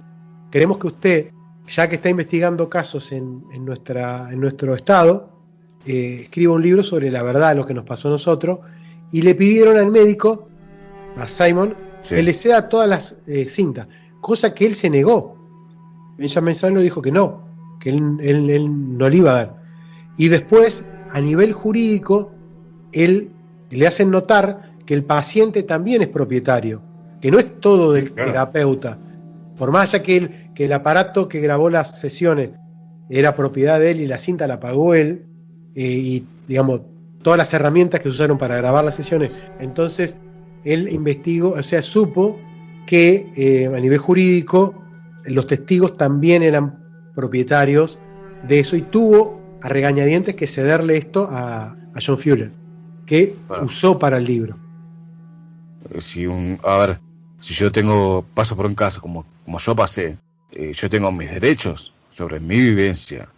Speaker 2: queremos que usted, ya que está investigando casos en nuestro estado, escriba un libro sobre la verdad, lo que nos pasó a nosotros, y le pidieron al médico, a Simon, que le ceda todas las cintas, cosa que él se negó. Benjamin Simon dijo que no, que él no le iba a dar. Y después, a nivel jurídico, él le hacen notar que el paciente también es propietario, que no es todo del terapeuta. Por más allá que el aparato que grabó las sesiones era propiedad de él y la cinta la pagó él, y digamos, todas las herramientas que se usaron para grabar las sesiones, entonces él investigó, o sea, supo que a nivel jurídico los testigos también eran propietarios de eso y tuvo a regañadientes que cederle esto a John Fuller, que usó para el libro.
Speaker 1: Si yo paso por un caso como yo pasé, yo tengo mis derechos sobre mi vivencia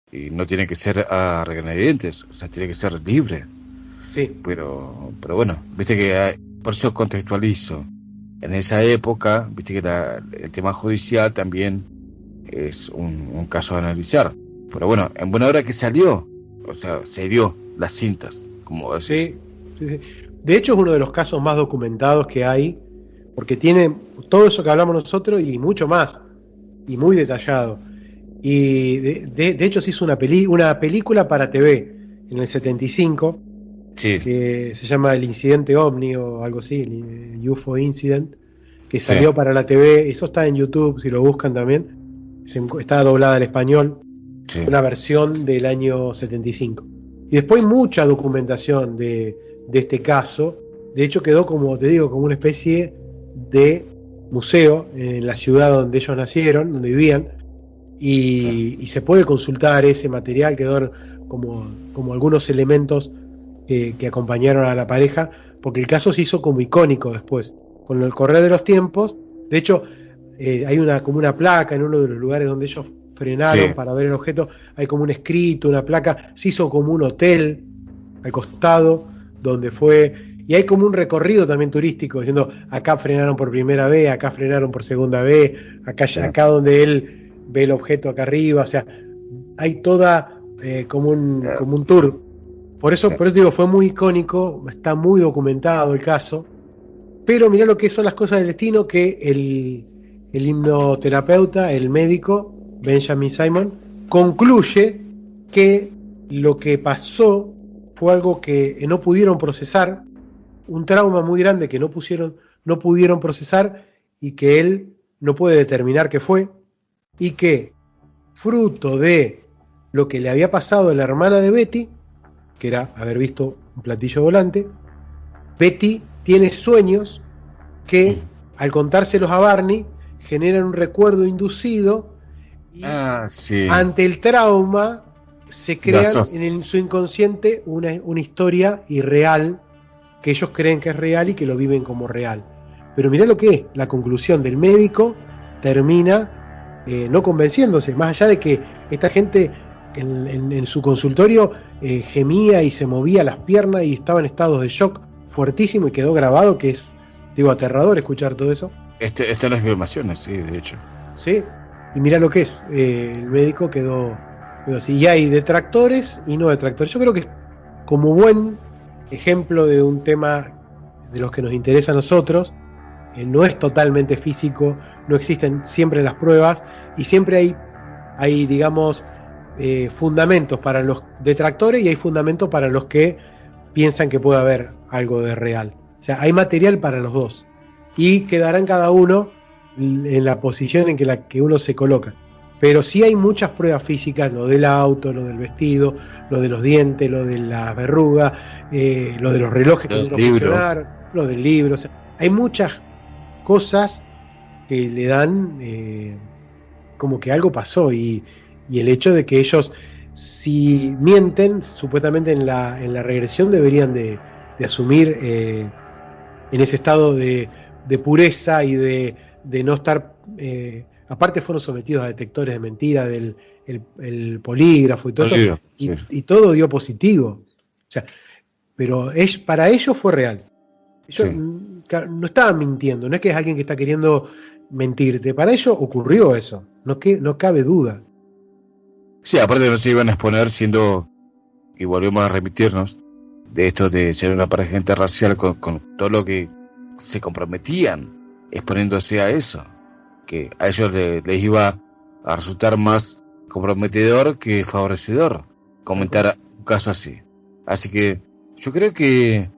Speaker 1: y no tiene que ser a regañadientes, o sea, tiene que ser libre.
Speaker 2: Sí.
Speaker 1: Pero bueno, viste que por eso contextualizo. En esa época, viste que el tema judicial también es un caso a analizar. Pero bueno, en buena hora que salió, o sea, se dio las cintas, como decís.
Speaker 2: Sí. De hecho, es uno de los casos más documentados que hay, porque tiene todo eso que hablamos nosotros y mucho más, y muy detallado. Y de hecho se hizo una película para TV en el 75, que se llama El Incidente OVNI o algo así, el UFO Incident, que salió para la TV. Eso está en YouTube, si lo buscan también. Está doblada al español, una versión del año 75. Y después mucha documentación de este caso. De hecho quedó, como te digo, como una especie de museo en la ciudad donde ellos nacieron, donde vivían, y se puede consultar ese material. Quedó como algunos elementos que acompañaron a la pareja, porque el caso se hizo como icónico después, con el correr de los tiempos. De hecho, hay como una placa en uno de los lugares donde ellos frenaron para ver el objeto, hay como un escrito, una placa, se hizo como un hotel al costado, donde fue, y hay como un recorrido también turístico, diciendo, acá frenaron por primera vez, acá frenaron por segunda vez, acá donde él ve el objeto acá arriba, o sea, hay toda como un tour. Por eso digo, fue muy icónico, está muy documentado el caso, pero mirá lo que son las cosas del destino, que el hipnoterapeuta, el médico, Benjamin Simon, concluye que lo que pasó fue algo que no pudieron procesar, un trauma muy grande que no pudieron procesar, y que él no puede determinar qué fue, y que fruto de lo que le había pasado a la hermana de Betty, que era haber visto un platillo volante, Betty tiene sueños que al contárselos a Barney generan un recuerdo inducido, y ante el trauma se crean en su inconsciente una historia irreal que ellos creen que es real y que lo viven como real. Pero mirá lo que es, la conclusión del médico termina no convenciéndose, más allá de que esta gente en su consultorio gemía y se movía las piernas y estaba en estados de shock fuertísimo, y quedó grabado, que es, digo, aterrador escuchar todo eso.
Speaker 1: Está en las filmaciones, sí, de hecho.
Speaker 2: Sí, y mirá lo que es, el médico quedó así. Y hay detractores y no detractores. Yo creo que como buen ejemplo de un tema de los que nos interesa a nosotros, no es totalmente físico, no existen siempre las pruebas, y siempre hay digamos, fundamentos para los detractores y hay fundamentos para los que piensan que puede haber algo de real. O sea, hay material para los dos, y quedarán cada uno en la posición en la que uno se coloca. Pero sí hay muchas pruebas físicas, lo del auto, lo del vestido, lo de los dientes, lo de la verruga, lo de los relojes que no funcionaron, lo del libro. O sea, hay muchas cosas que le dan como que algo pasó, y el hecho de que ellos, si mienten, supuestamente en la regresión deberían de asumir en ese estado de pureza y de no estar... aparte fueron sometidos a detectores de mentira, el polígrafo y todo esto, y todo dio positivo. O sea, pero para ellos fue real. Ellos no estaban mintiendo, no es que es alguien que está queriendo mentirte. Para ellos ocurrió eso, no cabe duda.
Speaker 1: Sí, aparte no se iban a exponer siendo, y volvemos a remitirnos, de esto de ser una pareja interracial con todo lo que se comprometían exponiéndose a eso, que a ellos les iba a resultar más comprometedor que favorecedor comentar un caso así. Así que yo creo que,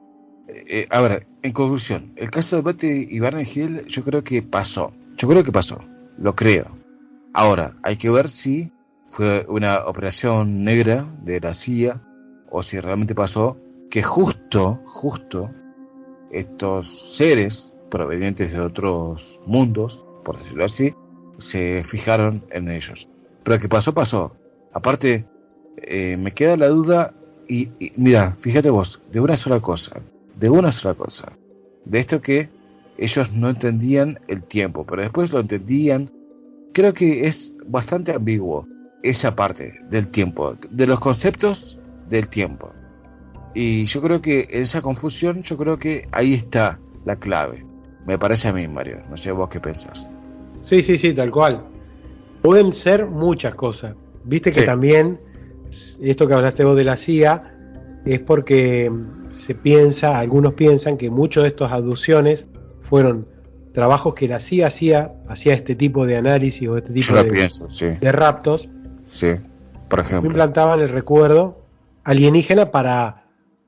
Speaker 1: a ver, en conclusión, el caso de Betty y Barney Hill yo creo que pasó, lo creo. Ahora, hay que ver si fue una operación negra de la CIA o si realmente pasó que justo estos seres provenientes de otros mundos, por decirlo así, se fijaron en ellos. Pero que pasó. Aparte, me queda la duda y mira, fíjate vos, de una sola cosa, de esto que ellos no entendían el tiempo, pero después lo entendían. Creo que es bastante ambiguo esa parte del tiempo, de los conceptos del tiempo. Y yo creo que esa confusión, yo creo que ahí está la clave. Me parece a mí, Mario. No sé vos qué pensás.
Speaker 2: Sí, tal cual. Pueden ser muchas cosas. Viste que también, esto que hablaste vos de la CIA, es porque algunos piensan que muchos de estas abducciones fueron trabajos que la CIA hacía este tipo de análisis o este tipo de raptos.
Speaker 1: Sí, por ejemplo.
Speaker 2: Implantaban el recuerdo alienígena para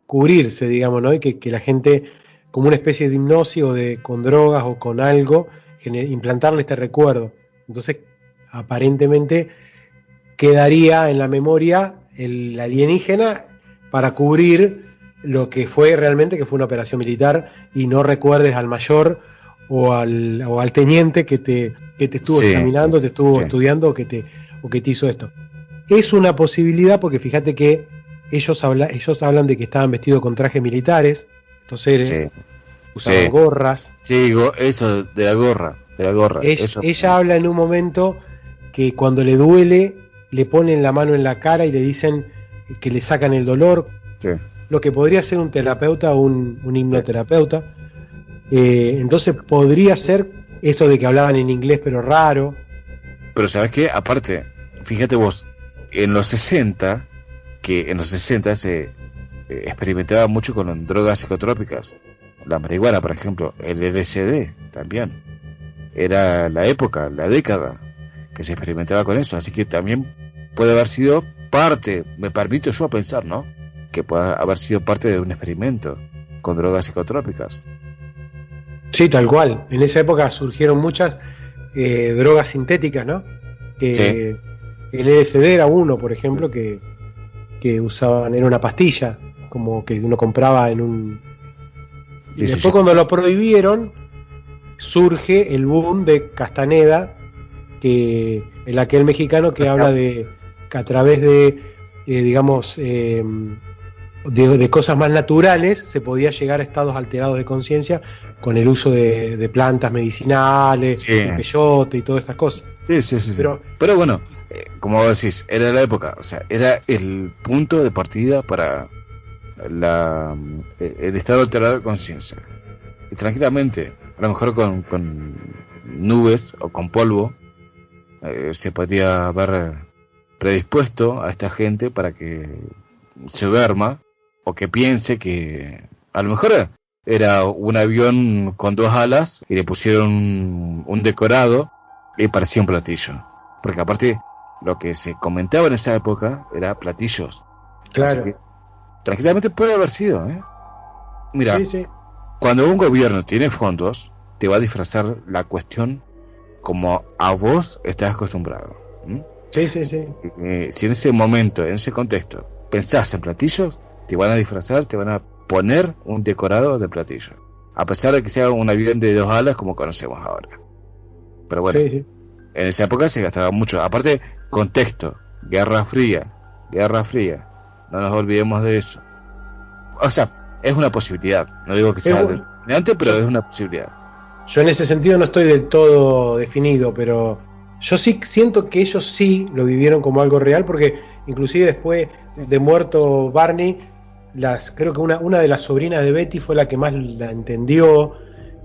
Speaker 2: cubrirse, digamos, ¿no? Y que la gente, como una especie de hipnosis con drogas o con algo, implantarle este recuerdo. Entonces, aparentemente, quedaría en la memoria el alienígena para cubrir lo que fue realmente, que fue una operación militar, y no recuerdes al mayor o al teniente que te estuvo examinando, te estuvo estudiando o que te hizo esto. Es una posibilidad porque fíjate que ellos hablan de que estaban vestidos con trajes militares, estos seres, usaban gorras.
Speaker 1: Sí, eso de la gorra.
Speaker 2: Ella habla en un momento que cuando le duele le ponen la mano en la cara y le dicen que le sacan el dolor, lo que podría ser un terapeuta o un hipnoterapeuta. Entonces podría ser esto de que hablaban en inglés pero raro.
Speaker 1: Pero ¿sabes qué? Aparte, fíjate vos, en los 60 se experimentaba mucho con drogas psicotrópicas. La marihuana, por ejemplo, el LSD también. Era la época, la década que se experimentaba con eso. Así que también puede haber sido parte, me permito yo pensar, ¿no? Que puede haber sido parte de un experimento con drogas psicotrópicas.
Speaker 2: Sí, tal cual. En esa época surgieron muchas drogas sintéticas, ¿no? Que el LSD era uno, por ejemplo, que usaban, era una pastilla, como que uno compraba en un... Y después cuando lo prohibieron, surge el boom de Castaneda, el aquel mexicano que habla de que a través de, digamos, de cosas más naturales se podía llegar a estados alterados de conciencia con el uso de plantas medicinales, de peyote y todas estas cosas.
Speaker 1: Sí. Pero bueno, como vos decís, era la época, o sea, era el punto de partida para el estado alterado de conciencia. Y tranquilamente, a lo mejor con nubes o con polvo, se podía haber predispuesto a esta gente para que se duerma o que piense que a lo mejor era un avión con dos alas y le pusieron un decorado y parecía un platillo, porque aparte lo que se comentaba en esa época era platillos.
Speaker 2: Claro.
Speaker 1: Tranquilamente puede haber sido, Mira, cuando un gobierno tiene fondos, te va a disfrazar la cuestión como a vos estás acostumbrado.
Speaker 2: Sí.
Speaker 1: Si en ese momento, en ese contexto, pensás en platillos, te van a disfrazar, te van a poner un decorado de platillo, a pesar de que sea un avión de dos alas como conocemos ahora. Pero bueno, en esa época se gastaba mucho. Aparte, contexto, Guerra Fría, no nos olvidemos de eso. O sea, es una posibilidad, no digo que sea determinante, pero es una posibilidad.
Speaker 2: Yo en ese sentido no estoy del todo definido, pero yo sí siento que ellos sí lo vivieron como algo real, porque inclusive después de muerto Barney, creo que una de las sobrinas de Betty fue la que más la entendió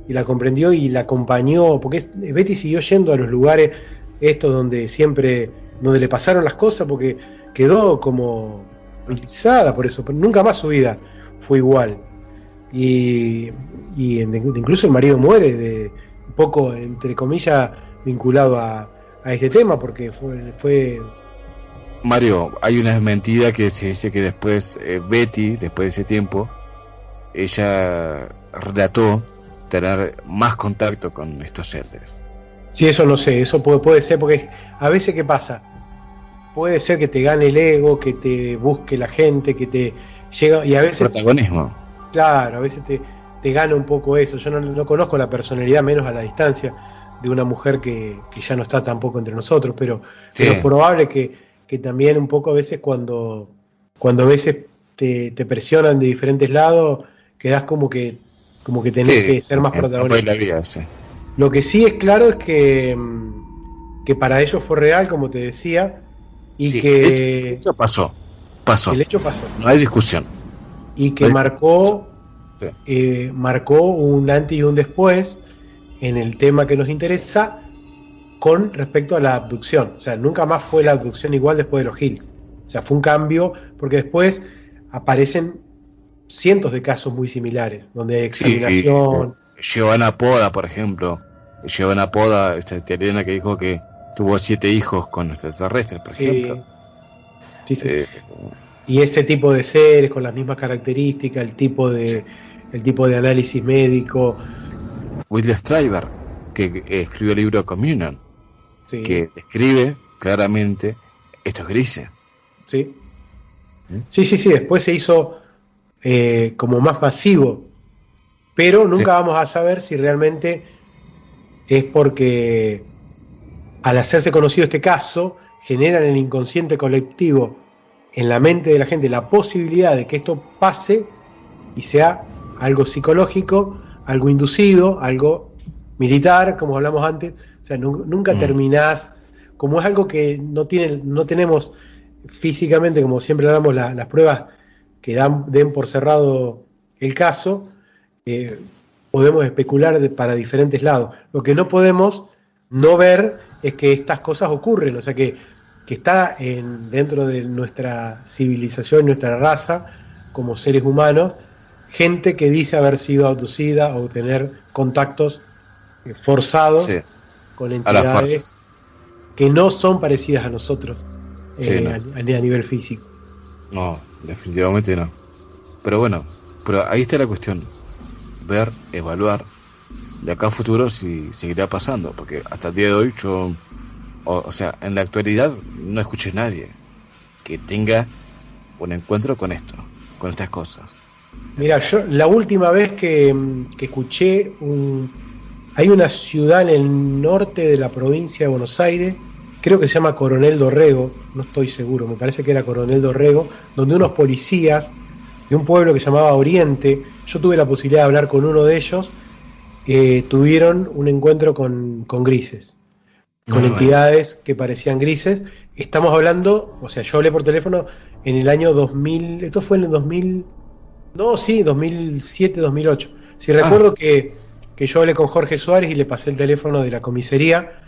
Speaker 2: y la comprendió y la acompañó, porque Betty siguió yendo a los lugares estos donde le pasaron las cosas, porque quedó como hipnotizada por eso, pero nunca más su vida fue igual. Y incluso el marido muere un poco, entre comillas, vinculado a este tema, porque fue
Speaker 1: Mario, hay una mentira que se dice que después Betty, después de ese tiempo, ella relató tener más contacto con estos seres.
Speaker 2: Sí, eso no sé, eso puede ser, porque a veces, ¿qué pasa? Puede ser que te gane el ego, que te busque la gente, que te llega, y a veces
Speaker 1: protagonismo.
Speaker 2: Claro, a veces te gana un poco eso. Yo no conozco la personalidad, menos a la distancia, de una mujer que ya no está tampoco entre nosotros, pero es probable que también un poco a veces cuando a veces te presionan de diferentes lados, quedás como que tenés que ser más protagonista.
Speaker 1: La vida, sí.
Speaker 2: Lo que sí es claro es que para ellos fue real, como te decía, y
Speaker 1: sí,
Speaker 2: que
Speaker 1: el hecho pasó.
Speaker 2: El hecho pasó.
Speaker 1: No hay discusión.
Speaker 2: Y que marcó un antes y un después en el tema que nos interesa con respecto a la abducción. O sea, nunca más fue la abducción igual después de los Hills. O sea, fue un cambio, porque después aparecen cientos de casos muy similares, donde hay examinación.
Speaker 1: Giovanna Poda, por ejemplo. Giovanna Poda, esta italiana que dijo que tuvo 7 hijos con extraterrestres, por ejemplo.
Speaker 2: Sí. Y ese tipo de seres con las mismas características, el tipo de análisis médico.
Speaker 1: William Stryber, que escribió el libro Communion, que describe claramente estos grises.
Speaker 2: Sí. Sí. Después se hizo como más masivo, pero nunca vamos a saber si realmente es porque al hacerse conocido este caso generan en el inconsciente colectivo, en la mente de la gente, la posibilidad de que esto pase y sea algo psicológico, algo inducido, algo militar, como hablamos antes. O sea, nunca terminás, como es algo que no tenemos físicamente, como siempre hablamos, las pruebas que den por cerrado el caso, podemos especular para diferentes lados. Lo que no podemos no ver es que estas cosas ocurren, o sea que está dentro de nuestra civilización, nuestra raza, como seres humanos, gente que dice haber sido abducida o tener contactos forzados con entidades que no son parecidas a nosotros a nivel físico.
Speaker 1: No, definitivamente no. Pero bueno, ahí está la cuestión. Ver, evaluar de acá a futuro si seguirá pasando, porque hasta el día de hoy yo, o sea, en la actualidad no escuché a nadie que tenga un encuentro con esto, con estas cosas.
Speaker 2: Mira, yo la última vez que escuché hay una ciudad en el norte de la provincia de Buenos Aires, creo que se llama Coronel Dorrego, no estoy seguro, me parece que era Coronel Dorrego, donde unos policías de un pueblo que se llamaba Oriente, yo tuve la posibilidad de hablar con uno de ellos, tuvieron un encuentro con grises, con entidades que parecían grises. Estamos hablando, o sea, yo hablé por teléfono en el año 2000, esto fue en el 2000, no, sí, 2007, 2008. Si recuerdo que yo hablé con Jorge Suárez y le pasé el teléfono de la comisaría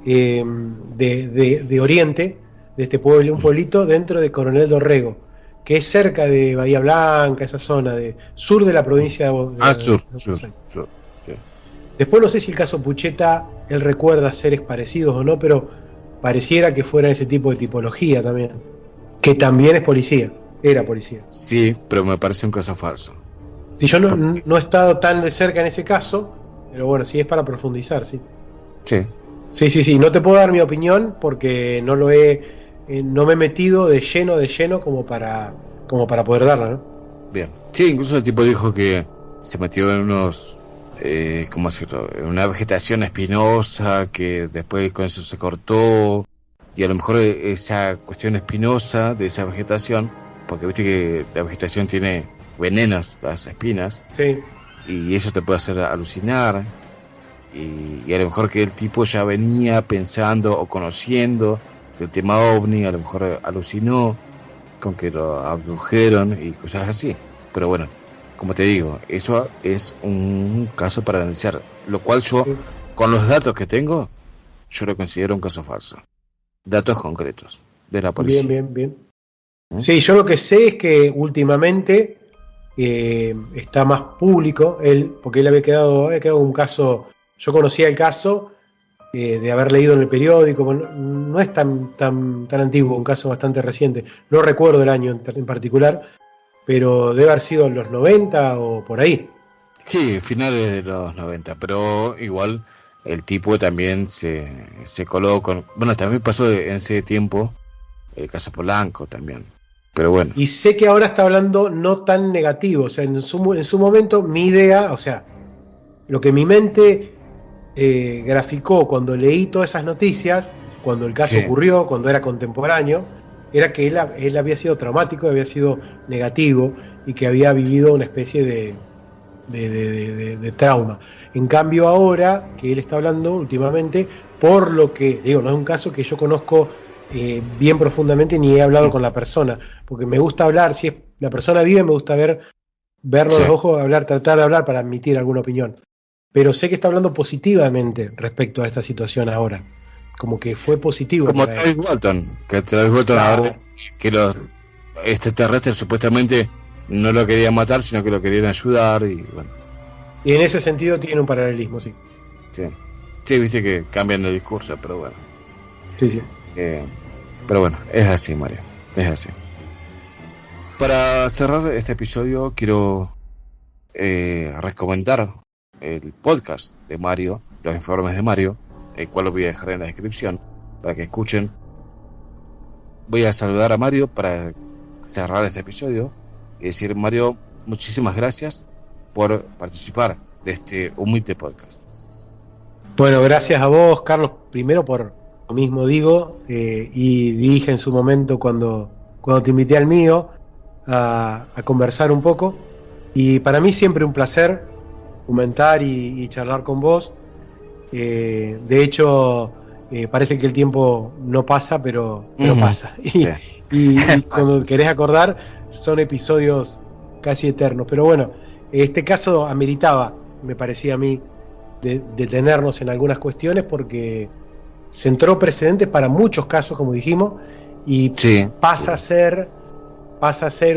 Speaker 2: de Oriente, de este pueblo, un pueblito dentro de Coronel Dorrego, que es cerca de Bahía Blanca, esa zona de sur de la provincia de
Speaker 1: sur.
Speaker 2: Después no sé si el caso Pucheta, él recuerda seres parecidos o no, pero pareciera que fuera ese tipo de tipología también, que también es policía, era policía.
Speaker 1: Sí, pero me parece un caso falso.
Speaker 2: Sí, yo no he estado tan de cerca en ese caso, pero bueno, sí es para profundizar, sí. Sí, no te puedo dar mi opinión porque no me he metido de lleno como para poder darla, ¿no?
Speaker 1: Bien. Sí, incluso el tipo dijo que se metió en unos ¿cómo decirlo? Una vegetación espinosa que después con eso se cortó, y a lo mejor esa cuestión espinosa de esa vegetación, porque viste que la vegetación tiene venenos, las espinas, y eso te puede hacer alucinar, y a lo mejor que el tipo ya venía pensando o conociendo del tema ovni, a lo mejor alucinó, con que lo abdujeron y cosas así. Pero bueno, como te digo, eso es un caso para analizar, lo cual yo, con los datos que tengo, yo lo considero un caso falso. Datos concretos de la policía.
Speaker 2: Bien. Sí, yo lo que sé es que últimamente está más público, porque él había quedado un caso, yo conocía el caso de haber leído en el periódico, no es tan antiguo, un caso bastante reciente, no recuerdo el año en particular, pero debe haber sido en los 90 o por ahí.
Speaker 1: Sí, finales de los 90, pero igual el tipo también se coló con... Bueno, también pasó en ese tiempo el caso Polanco también, pero bueno.
Speaker 2: Y sé que ahora está hablando no tan negativo, o sea, en su momento mi idea, o sea, lo que mi mente graficó cuando leí todas esas noticias, cuando el caso ocurrió, cuando era contemporáneo, era que él había sido traumático, había sido negativo y que había vivido una especie de trauma. En cambio ahora que él está hablando últimamente, por lo que, digo, no es un caso que yo conozco bien profundamente ni he hablado con la persona, porque me gusta hablar, si es la persona vive, me gusta verlo a los ojos, tratar de hablar para admitir alguna opinión. Pero sé que está hablando positivamente respecto a esta situación ahora. Como que fue positivo.
Speaker 1: Como Travis Walton, ahora que los extraterrestres supuestamente no lo querían matar, sino que lo querían ayudar y bueno.
Speaker 2: Y en ese sentido tiene un paralelismo, sí.
Speaker 1: Sí, viste que cambian el discurso, pero bueno.
Speaker 2: Sí.
Speaker 1: Pero bueno, es así, Mario, es así. Para cerrar este episodio quiero recomendar el podcast de Mario, los informes de Mario, el cual lo voy a dejar en la descripción para que escuchen. Voy a saludar a Mario para cerrar este episodio y decir, Mario, muchísimas gracias por participar de este humilde podcast.
Speaker 2: Bueno, gracias a vos, Carlos, primero por lo mismo digo, y dije en su momento cuando te invité al mío a conversar un poco, y para mí siempre un placer comentar y charlar con vos. De hecho, parece que el tiempo no pasa, pero pasa. Y cuando querés acordar, son episodios casi eternos. Pero bueno, este caso ameritaba, me parecía a mí, detenernos en algunas cuestiones porque sentó precedentes para muchos casos, como dijimos, y pasa a ser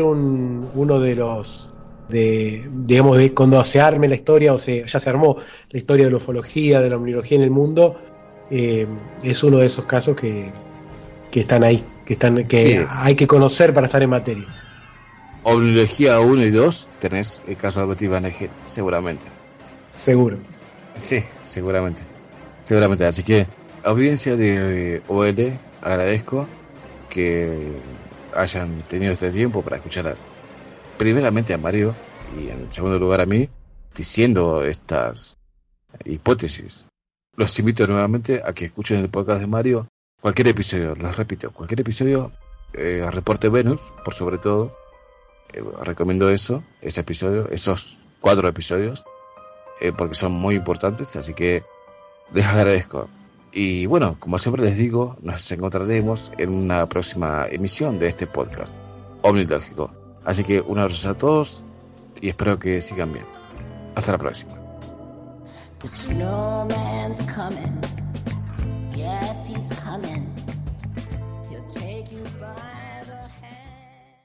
Speaker 2: uno de los... digamos, cuando se arme la historia, ya se armó la historia de la ufología, de la omnilogía en el mundo, es uno de esos casos que están ahí, que hay que conocer para estar en materia.
Speaker 1: Omnilogía 1 y 2, tenés el caso de Betty Van Egel, seguramente.
Speaker 2: Seguro.
Speaker 1: Sí, seguramente. Así que, audiencia de OL, agradezco que hayan tenido este tiempo para escuchar primeramente a Mario y en segundo lugar a mí diciendo estas hipótesis. Los invito nuevamente a que escuchen el podcast de Mario, cualquier episodio, les repito, cualquier episodio, Reporte Venus, por sobre todo, recomiendo ese episodio, esos 4 episodios, porque son muy importantes, así que les agradezco. Y bueno, como siempre les digo, nos encontraremos en una próxima emisión de este podcast Omnilógico. Así que un abrazo a todos y espero que sigan bien. Hasta la próxima. The snowman's coming. Yes, he's coming.